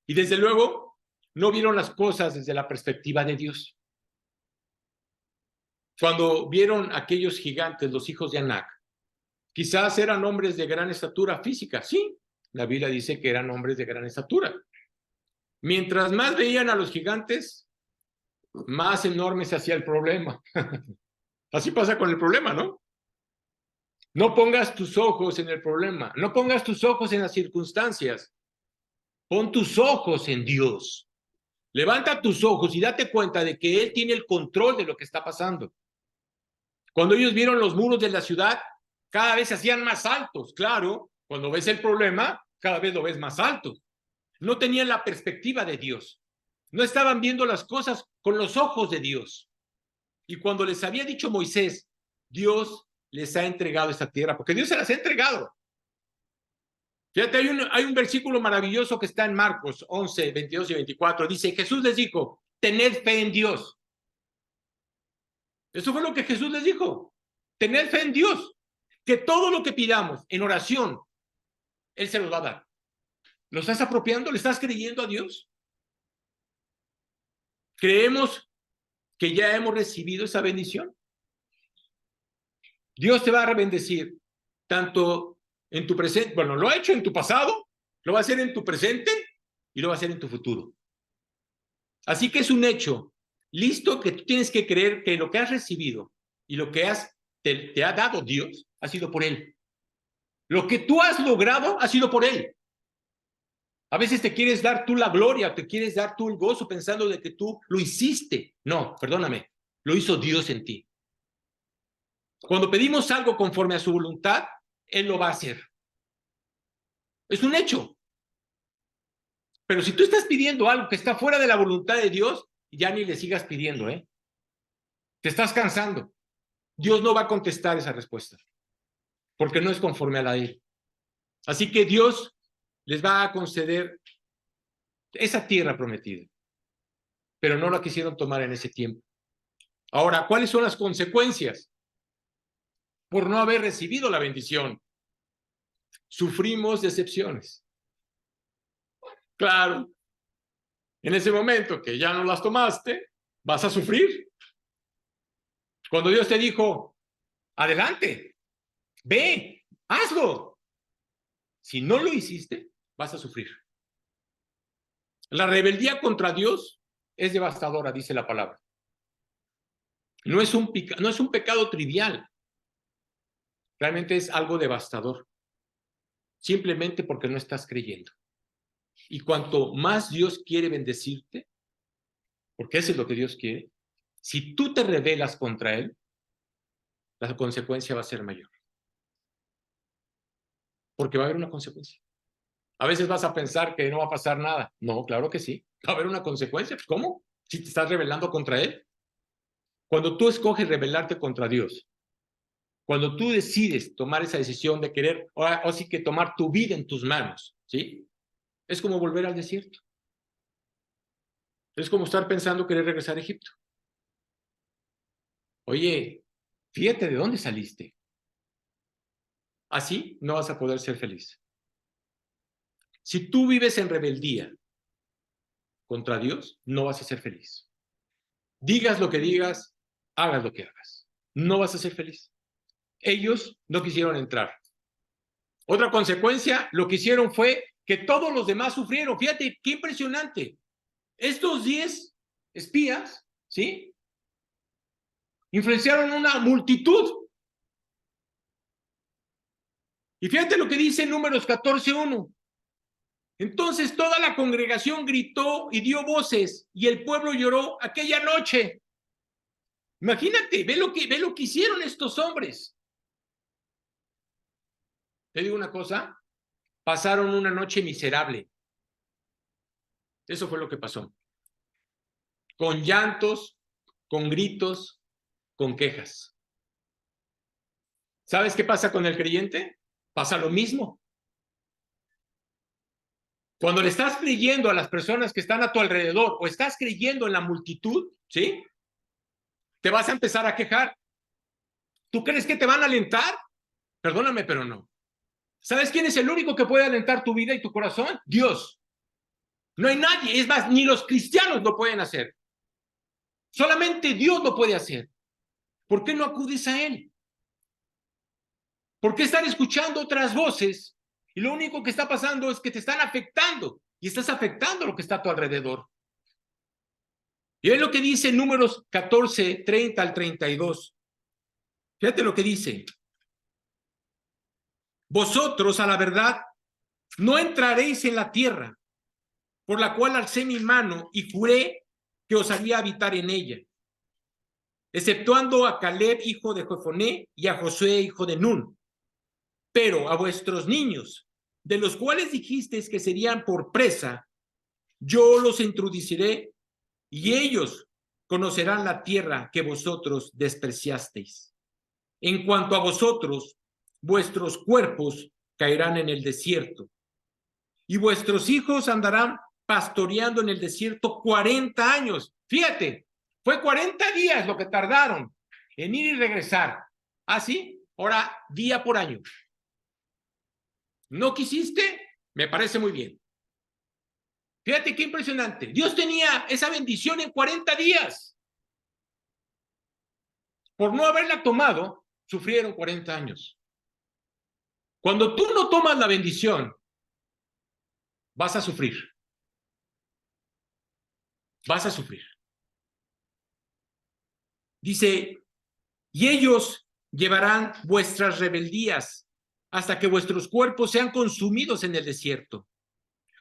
Y desde luego, no vieron las cosas desde la perspectiva de Dios. Cuando vieron aquellos gigantes, los hijos de Anac, quizás eran hombres de gran estatura física. Sí, la Biblia dice que eran hombres de gran estatura. Mientras más veían a los gigantes, más enorme se hacía el problema. Así pasa con el problema, ¿no? No pongas tus ojos en el problema, no pongas tus ojos en las circunstancias, pon tus ojos en Dios. Levanta tus ojos y date cuenta de que Él tiene el control de lo que está pasando. Cuando ellos vieron los muros de la ciudad, cada vez se hacían más altos. Claro, cuando ves el problema, cada vez lo ves más alto. No tenían la perspectiva de Dios. No estaban viendo las cosas con los ojos de Dios. Y cuando les había dicho Moisés, Dios les ha entregado esta tierra, porque Dios se las ha entregado. Fíjate, hay un versículo maravilloso que está en Marcos 11, 22 y 24. Dice, Jesús les dijo, tened fe en Dios. Eso fue lo que Jesús les dijo. Tened fe en Dios. Que todo lo que pidamos en oración, Él se lo va a dar. ¿Lo estás apropiando? ¿Le estás creyendo a Dios? Creemos que ya hemos recibido esa bendición. Dios te va a bendecir tanto en tu presente, bueno, lo ha hecho en tu pasado, lo va a hacer en tu presente y lo va a hacer en tu futuro. Así que es un hecho listo que tú tienes que creer que lo que has recibido y lo que te ha dado Dios ha sido por Él. Lo que tú has logrado ha sido por Él. A veces te quieres dar tú la gloria, te quieres dar tú el gozo pensando de que tú lo hiciste. No, perdóname, lo hizo Dios en ti. Cuando pedimos algo conforme a su voluntad, Él lo va a hacer. Es un hecho. Pero si tú estás pidiendo algo que está fuera de la voluntad de Dios, ya ni le sigas pidiendo, ¿eh? Te estás cansando. Dios no va a contestar esa respuesta, porque no es conforme a la de Él. Así que Dios les va a conceder esa tierra prometida, pero no la quisieron tomar en ese tiempo. Ahora, ¿cuáles son las consecuencias por no haber recibido la bendición? Sufrimos decepciones. Claro, en ese momento que ya no las tomaste, vas a sufrir. Cuando Dios te dijo, adelante, ve, hazlo. Si no lo hiciste, vas a sufrir. La rebeldía contra Dios es devastadora, dice la palabra. No es un pecado trivial. Realmente es algo devastador. Simplemente porque no estás creyendo. Y cuanto más Dios quiere bendecirte, porque eso es lo que Dios quiere, si tú te rebelas contra Él, la consecuencia va a ser mayor. Porque va a haber una consecuencia. A veces vas a pensar que no va a pasar nada. No, claro que sí. Va a haber una consecuencia. Pues, ¿cómo? Si te estás rebelando contra Él. Cuando tú escoges rebelarte contra Dios, cuando tú decides tomar esa decisión de querer, o sí que tomar tu vida en tus manos, ¿sí? Es como volver al desierto. Es como estar pensando querer regresar a Egipto. Oye, fíjate de dónde saliste. Así no vas a poder ser feliz. Si tú vives en rebeldía contra Dios, no vas a ser feliz. Digas lo que digas, hagas lo que hagas. No vas a ser feliz. Ellos no quisieron entrar. Otra consecuencia, lo que hicieron fue que todos los demás sufrieron. Fíjate, qué impresionante. Estos 10 espías, ¿sí? Influenciaron una multitud. Y fíjate lo que dice Números 14:1. Entonces toda la congregación gritó y dio voces, y el pueblo lloró aquella noche. Imagínate, ve lo que hicieron estos hombres. Te digo una cosa, pasaron una noche miserable. Eso fue lo que pasó. Con llantos, con gritos, con quejas. ¿Sabes qué pasa con el creyente? Pasa lo mismo. Cuando le estás creyendo a las personas que están a tu alrededor o estás creyendo en la multitud, ¿sí? Te vas a empezar a quejar. ¿Tú crees que te van a alentar? Perdóname, pero no. ¿Sabes quién es el único que puede alentar tu vida y tu corazón? Dios. No hay nadie. Es más, ni los cristianos lo pueden hacer. Solamente Dios lo puede hacer. ¿Por qué no acudes a Él? ¿Por qué estar escuchando otras voces y lo único que está pasando es que te están afectando y estás afectando lo que está a tu alrededor? Y es lo que dice Números 14:30-32. Fíjate lo que dice. Vosotros, a la verdad, no entraréis en la tierra, por la cual alcé mi mano y juré que os haría habitar en ella, exceptuando a Caleb, hijo de Jefoné, y a Josué, hijo de Nun. Pero a vuestros niños, de los cuales dijisteis que serían por presa, yo los introduciré, y ellos conocerán la tierra que vosotros despreciasteis. En cuanto a vosotros, vuestros cuerpos caerán en el desierto, y vuestros hijos andarán pastoreando en el desierto 40 años. Fíjate, fue 40 días lo que tardaron en ir y regresar. Así, ahora día por año. ¿No quisiste? Me parece muy bien. Fíjate qué impresionante. Dios tenía esa bendición en 40 días. Por no haberla tomado, sufrieron 40 años. Cuando tú no tomas la bendición, vas a sufrir. Vas a sufrir. Dice, y ellos llevarán vuestras rebeldías hasta que vuestros cuerpos sean consumidos en el desierto.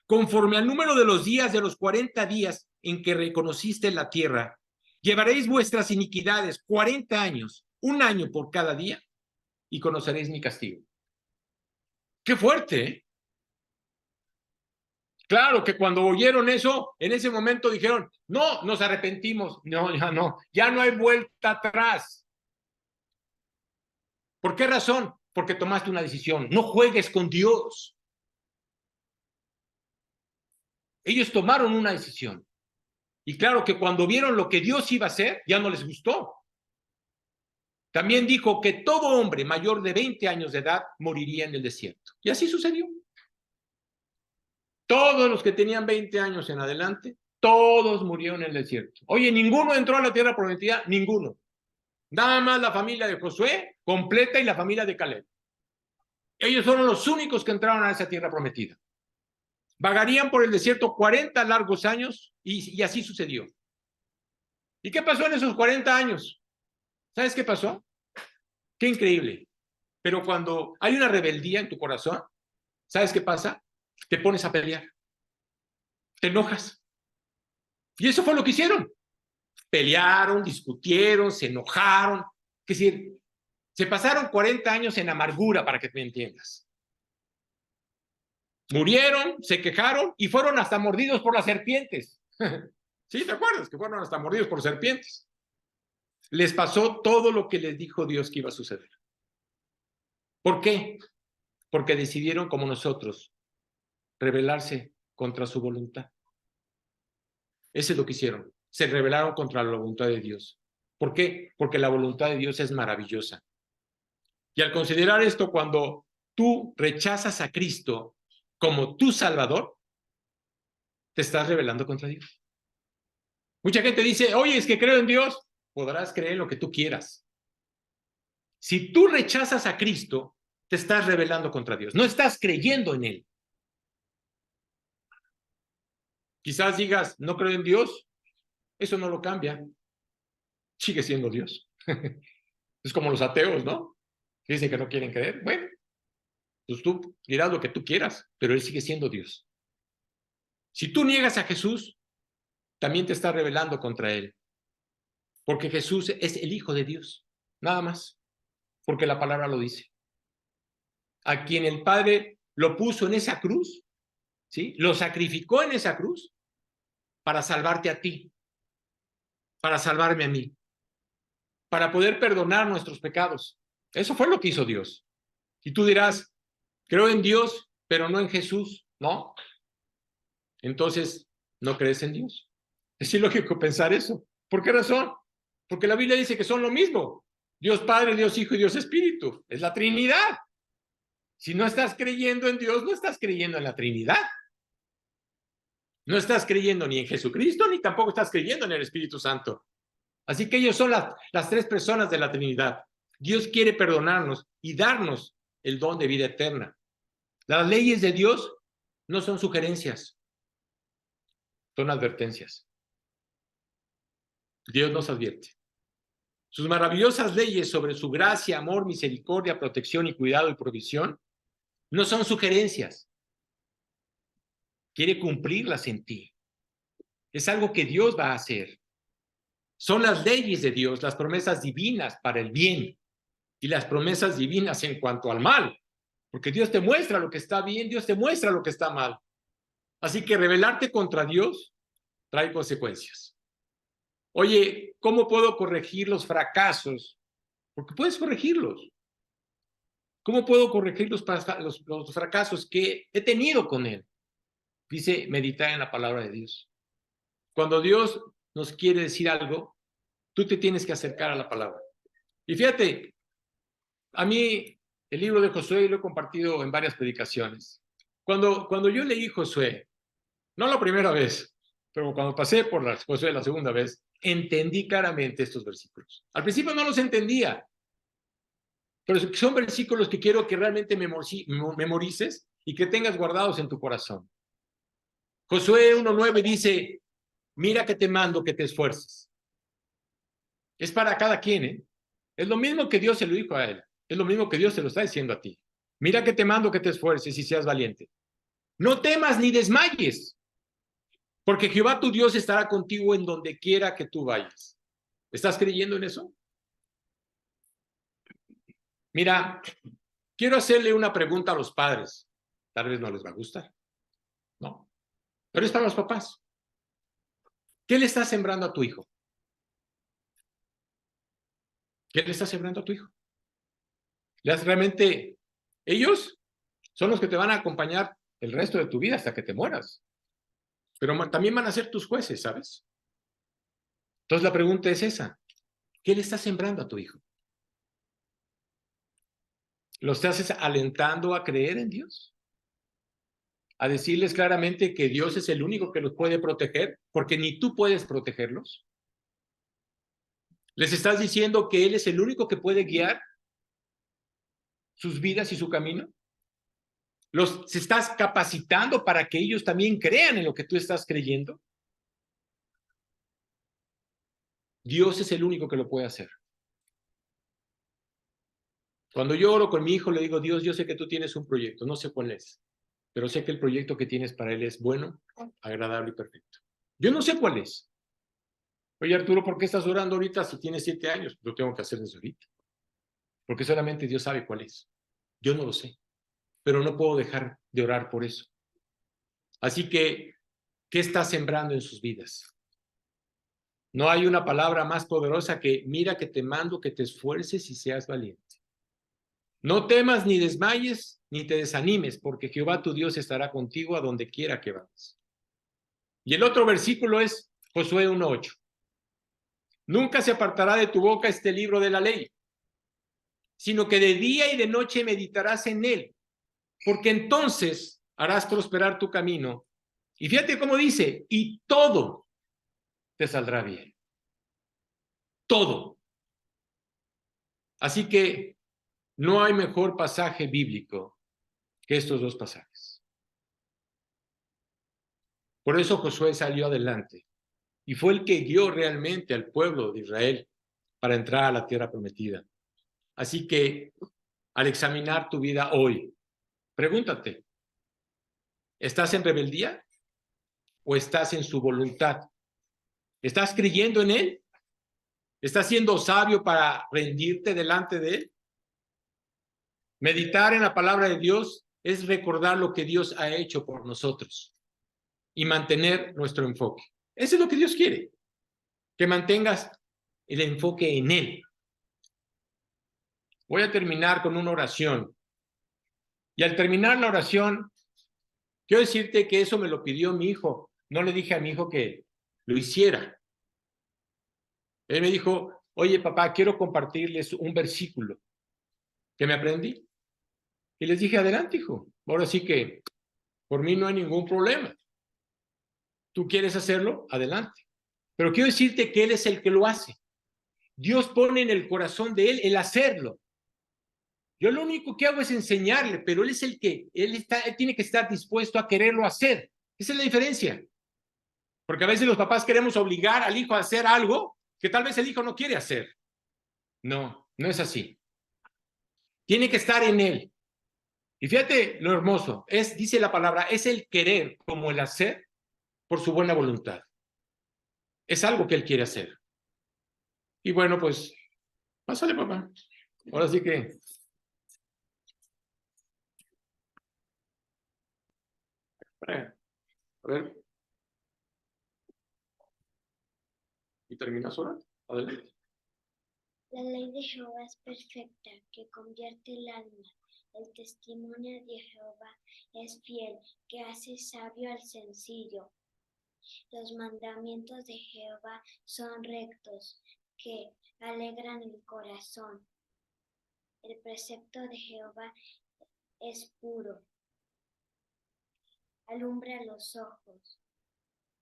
Conforme al número de los días de los 40 días en que reconociste la tierra, llevaréis vuestras iniquidades 40 años, un año por cada día, y conoceréis mi castigo. ¡Qué fuerte! ¿Eh? Claro que cuando oyeron eso, en ese momento dijeron, no, nos arrepentimos. No, ya no hay vuelta atrás. ¿Por qué razón? Porque tomaste una decisión. No juegues con Dios. Ellos tomaron una decisión. Y claro que cuando vieron lo que Dios iba a hacer, ya no les gustó. También dijo que todo hombre mayor de 20 años de edad moriría en el desierto. Y así sucedió. Todos los que tenían 20 años en adelante, todos murieron en el desierto. Oye, ninguno entró a la tierra prometida, ninguno. Nada más la familia de Josué completa y la familia de Caleb. Ellos fueron los únicos que entraron a esa tierra prometida. Vagarían por el desierto 40 largos años y así sucedió. ¿Y qué pasó en esos 40 años? ¿Sabes qué pasó? Qué increíble. Pero cuando hay una rebeldía en tu corazón, ¿sabes qué pasa? Te pones a pelear. Te enojas. Y eso fue lo que hicieron. Pelearon, discutieron, se enojaron. Es decir, se pasaron 40 años en amargura, para que me entiendas. Murieron, se quejaron y fueron hasta mordidos por las serpientes. ¿Sí? ¿Te acuerdas? Que fueron hasta mordidos por serpientes. Les pasó todo lo que les dijo Dios que iba a suceder. ¿Por qué? Porque decidieron, como nosotros, rebelarse contra su voluntad. Eso es lo que hicieron. Se rebelaron contra la voluntad de Dios. ¿Por qué? Porque la voluntad de Dios es maravillosa. Y al considerar esto, cuando tú rechazas a Cristo como tu Salvador, te estás rebelando contra Dios. Mucha gente dice, oye, es que creo en Dios. Podrás creer en lo que tú quieras. Si tú rechazas a Cristo, te estás rebelando contra Dios. No estás creyendo en Él. Quizás digas, no creo en Dios. Eso no lo cambia. Sigue siendo Dios. Es como los ateos, ¿no? Que dicen que no quieren creer. Bueno, pues tú dirás lo que tú quieras, pero Él sigue siendo Dios. Si tú niegas a Jesús, también te estás rebelando contra Él. Porque Jesús es el Hijo de Dios. Nada más. Porque la palabra lo dice. A quien el Padre lo puso en esa cruz, ¿sí? Lo sacrificó en esa cruz para salvarte a ti, para salvarme a mí, para poder perdonar nuestros pecados. Eso fue lo que hizo Dios. Y tú dirás, creo en Dios, pero no en Jesús, ¿no? Entonces, no crees en Dios. Es ilógico pensar eso. ¿Por qué razón? Porque la Biblia dice que son lo mismo. Dios Padre, Dios Hijo y Dios Espíritu. Es la Trinidad. Si no estás creyendo en Dios, no estás creyendo en la Trinidad. No estás creyendo ni en Jesucristo, ni tampoco estás creyendo en el Espíritu Santo. Así que ellos son las tres personas de la Trinidad. Dios quiere perdonarnos y darnos el don de vida eterna. Las leyes de Dios no son sugerencias, son advertencias. Dios nos advierte. Sus maravillosas leyes sobre su gracia, amor, misericordia, protección y cuidado y provisión no son sugerencias. Quiere cumplirlas en ti. Es algo que Dios va a hacer. Son las leyes de Dios, las promesas divinas para el bien y las promesas divinas en cuanto al mal. Porque Dios te muestra lo que está bien, Dios te muestra lo que está mal. Así que rebelarte contra Dios trae consecuencias. Oye, ¿cómo puedo corregir los fracasos? Porque puedes corregirlos. ¿Cómo puedo corregir los fracasos que he tenido con Él? Dice, meditar en la palabra de Dios. Cuando Dios nos quiere decir algo, tú te tienes que acercar a la palabra. Y fíjate, a mí el libro de Josué lo he compartido en varias predicaciones. Cuando yo leí Josué, No la primera vez, pero cuando pasé por la Josué la segunda vez, entendí claramente estos versículos. Al principio no los entendía, pero son versículos que quiero que realmente memorices y que tengas guardados en tu corazón. Josué 1:9 dice, mira que te mando que te esfuerces. Es para cada quien, ¿eh? Es lo mismo que Dios se lo dijo a él. Es lo mismo que Dios se lo está diciendo a ti. Mira que te mando que te esfuerces y seas valiente. No temas ni desmayes, porque Jehová tu Dios estará contigo en donde quiera que tú vayas. ¿Estás creyendo en eso? Mira, quiero hacerle una pregunta a los padres. Tal vez no les va a gustar, ¿no? Pero es para los papás. ¿Qué le estás sembrando a tu hijo? ¿Qué le estás sembrando a tu hijo? Realmente, ellos son los que te van a acompañar el resto de tu vida hasta que te mueras. Pero también van a ser tus jueces, ¿sabes? Entonces la pregunta es esa. ¿Qué le estás sembrando a tu hijo? ¿Lo estás alentando a creer en Dios? ¿A decirles claramente que Dios es el único que los puede proteger? Porque ni tú puedes protegerlos. ¿Les estás diciendo que Él es el único que puede guiar sus vidas y su camino? ¿Los estás capacitando para que ellos también crean en lo que tú estás creyendo? Dios es el único que lo puede hacer. Cuando yo oro con mi hijo, le digo, Dios, yo sé que tú tienes un proyecto, no sé cuál es, pero sé que el proyecto que tienes para él es bueno, agradable y perfecto. Yo no sé cuál es. Oye, Arturo, ¿por qué estás orando ahorita si tienes 7 años? Lo tengo que hacer desde ahorita. Porque solamente Dios sabe cuál es. Yo no lo sé, pero no puedo dejar de orar por eso. Así que, ¿qué estás sembrando en sus vidas? No hay una palabra más poderosa que mira que te mando que te esfuerces y seas valiente. No temas ni desmayes ni te desanimes, porque Jehová tu Dios estará contigo a donde quiera que vayas. Y el otro versículo es Josué 1:8. Nunca se apartará de tu boca este libro de la ley, sino que de día y de noche meditarás en él, porque entonces harás prosperar tu camino. Y fíjate cómo dice, y todo te saldrá bien. Todo. Así que no hay mejor pasaje bíblico que estos dos pasajes. Por eso Josué salió adelante y fue el que guió realmente al pueblo de Israel para entrar a la tierra prometida. Así que al examinar tu vida hoy, pregúntate, ¿estás en rebeldía o estás en su voluntad? ¿Estás creyendo en él? ¿Estás siendo sabio para rendirte delante de él? Meditar en la palabra de Dios es recordar lo que Dios ha hecho por nosotros y mantener nuestro enfoque. Eso es lo que Dios quiere, que mantengas el enfoque en él. Voy a terminar con una oración. Y al terminar la oración, quiero decirte que eso me lo pidió mi hijo. No le dije a mi hijo que lo hiciera. Él me dijo, oye papá, quiero compartirles un versículo que me aprendí. Y les dije, adelante hijo, ahora sí que por mí no hay ningún problema. ¿Tú quieres hacerlo? Adelante. Pero quiero decirte que Él es el que lo hace. Dios pone en el corazón de Él el hacerlo. Yo lo único que hago es enseñarle, pero Él es el que, él tiene que estar dispuesto a quererlo hacer. Esa es la diferencia. Porque a veces los papás queremos obligar al hijo a hacer algo que tal vez el hijo no quiere hacer. No, no es así. Tiene que estar en Él. Y fíjate lo hermoso, dice la palabra, es el querer como el hacer por su buena voluntad. Es algo que Él quiere hacer. Y bueno, pues, pásale, papá. Ahora sí que, a ver, ¿y terminas ahora? Adelante. La ley de Jehová es perfecta, que convierte el alma. El testimonio de Jehová es fiel, que hace sabio al sencillo. Los mandamientos de Jehová son rectos, que alegran el corazón. El precepto de Jehová es puro, alumbra los ojos.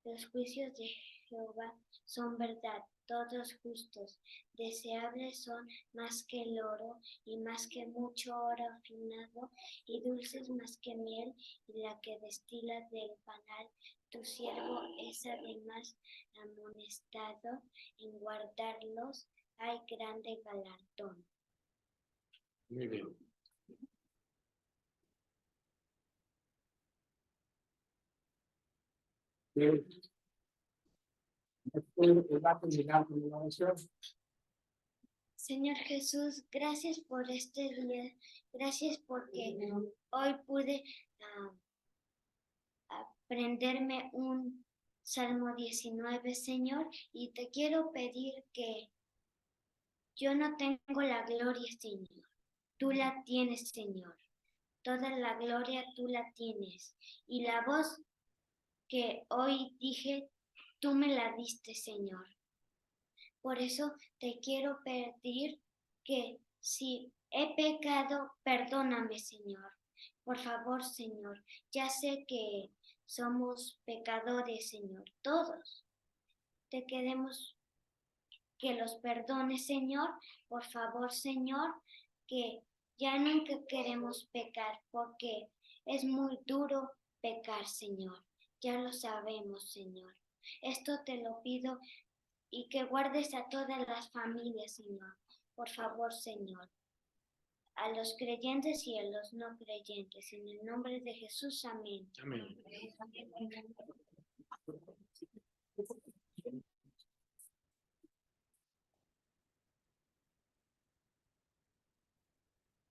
Los juicios de Jehová son verdad, todos justos. Deseables son más que el oro y más que mucho oro afinado y dulces más que miel y la que destila del panal. Tu siervo es además amonestado en guardarlos. Hay grande galardón. Muy bien. Señor Jesús, gracias por este día. Gracias porque hoy pude aprenderme un Salmo 19, Señor, y te quiero pedir que yo no tengo la gloria, Señor. Tú la tienes, Señor. Toda la gloria tú la tienes. Y la voz que hoy dije, tú me la diste, Señor. Por eso te quiero pedir que si he pecado, perdóname, Señor. Por favor, Señor. Ya sé que somos pecadores, Señor. Todos. Te queremos que los perdones, Señor. Por favor, Señor, que ya nunca queremos pecar porque es muy duro pecar, Señor. Ya lo sabemos, Señor. Esto te lo pido y que guardes a todas las familias, Señor. Por favor, Señor. A los creyentes y a los no creyentes. En el nombre de Jesús, amén. Amén.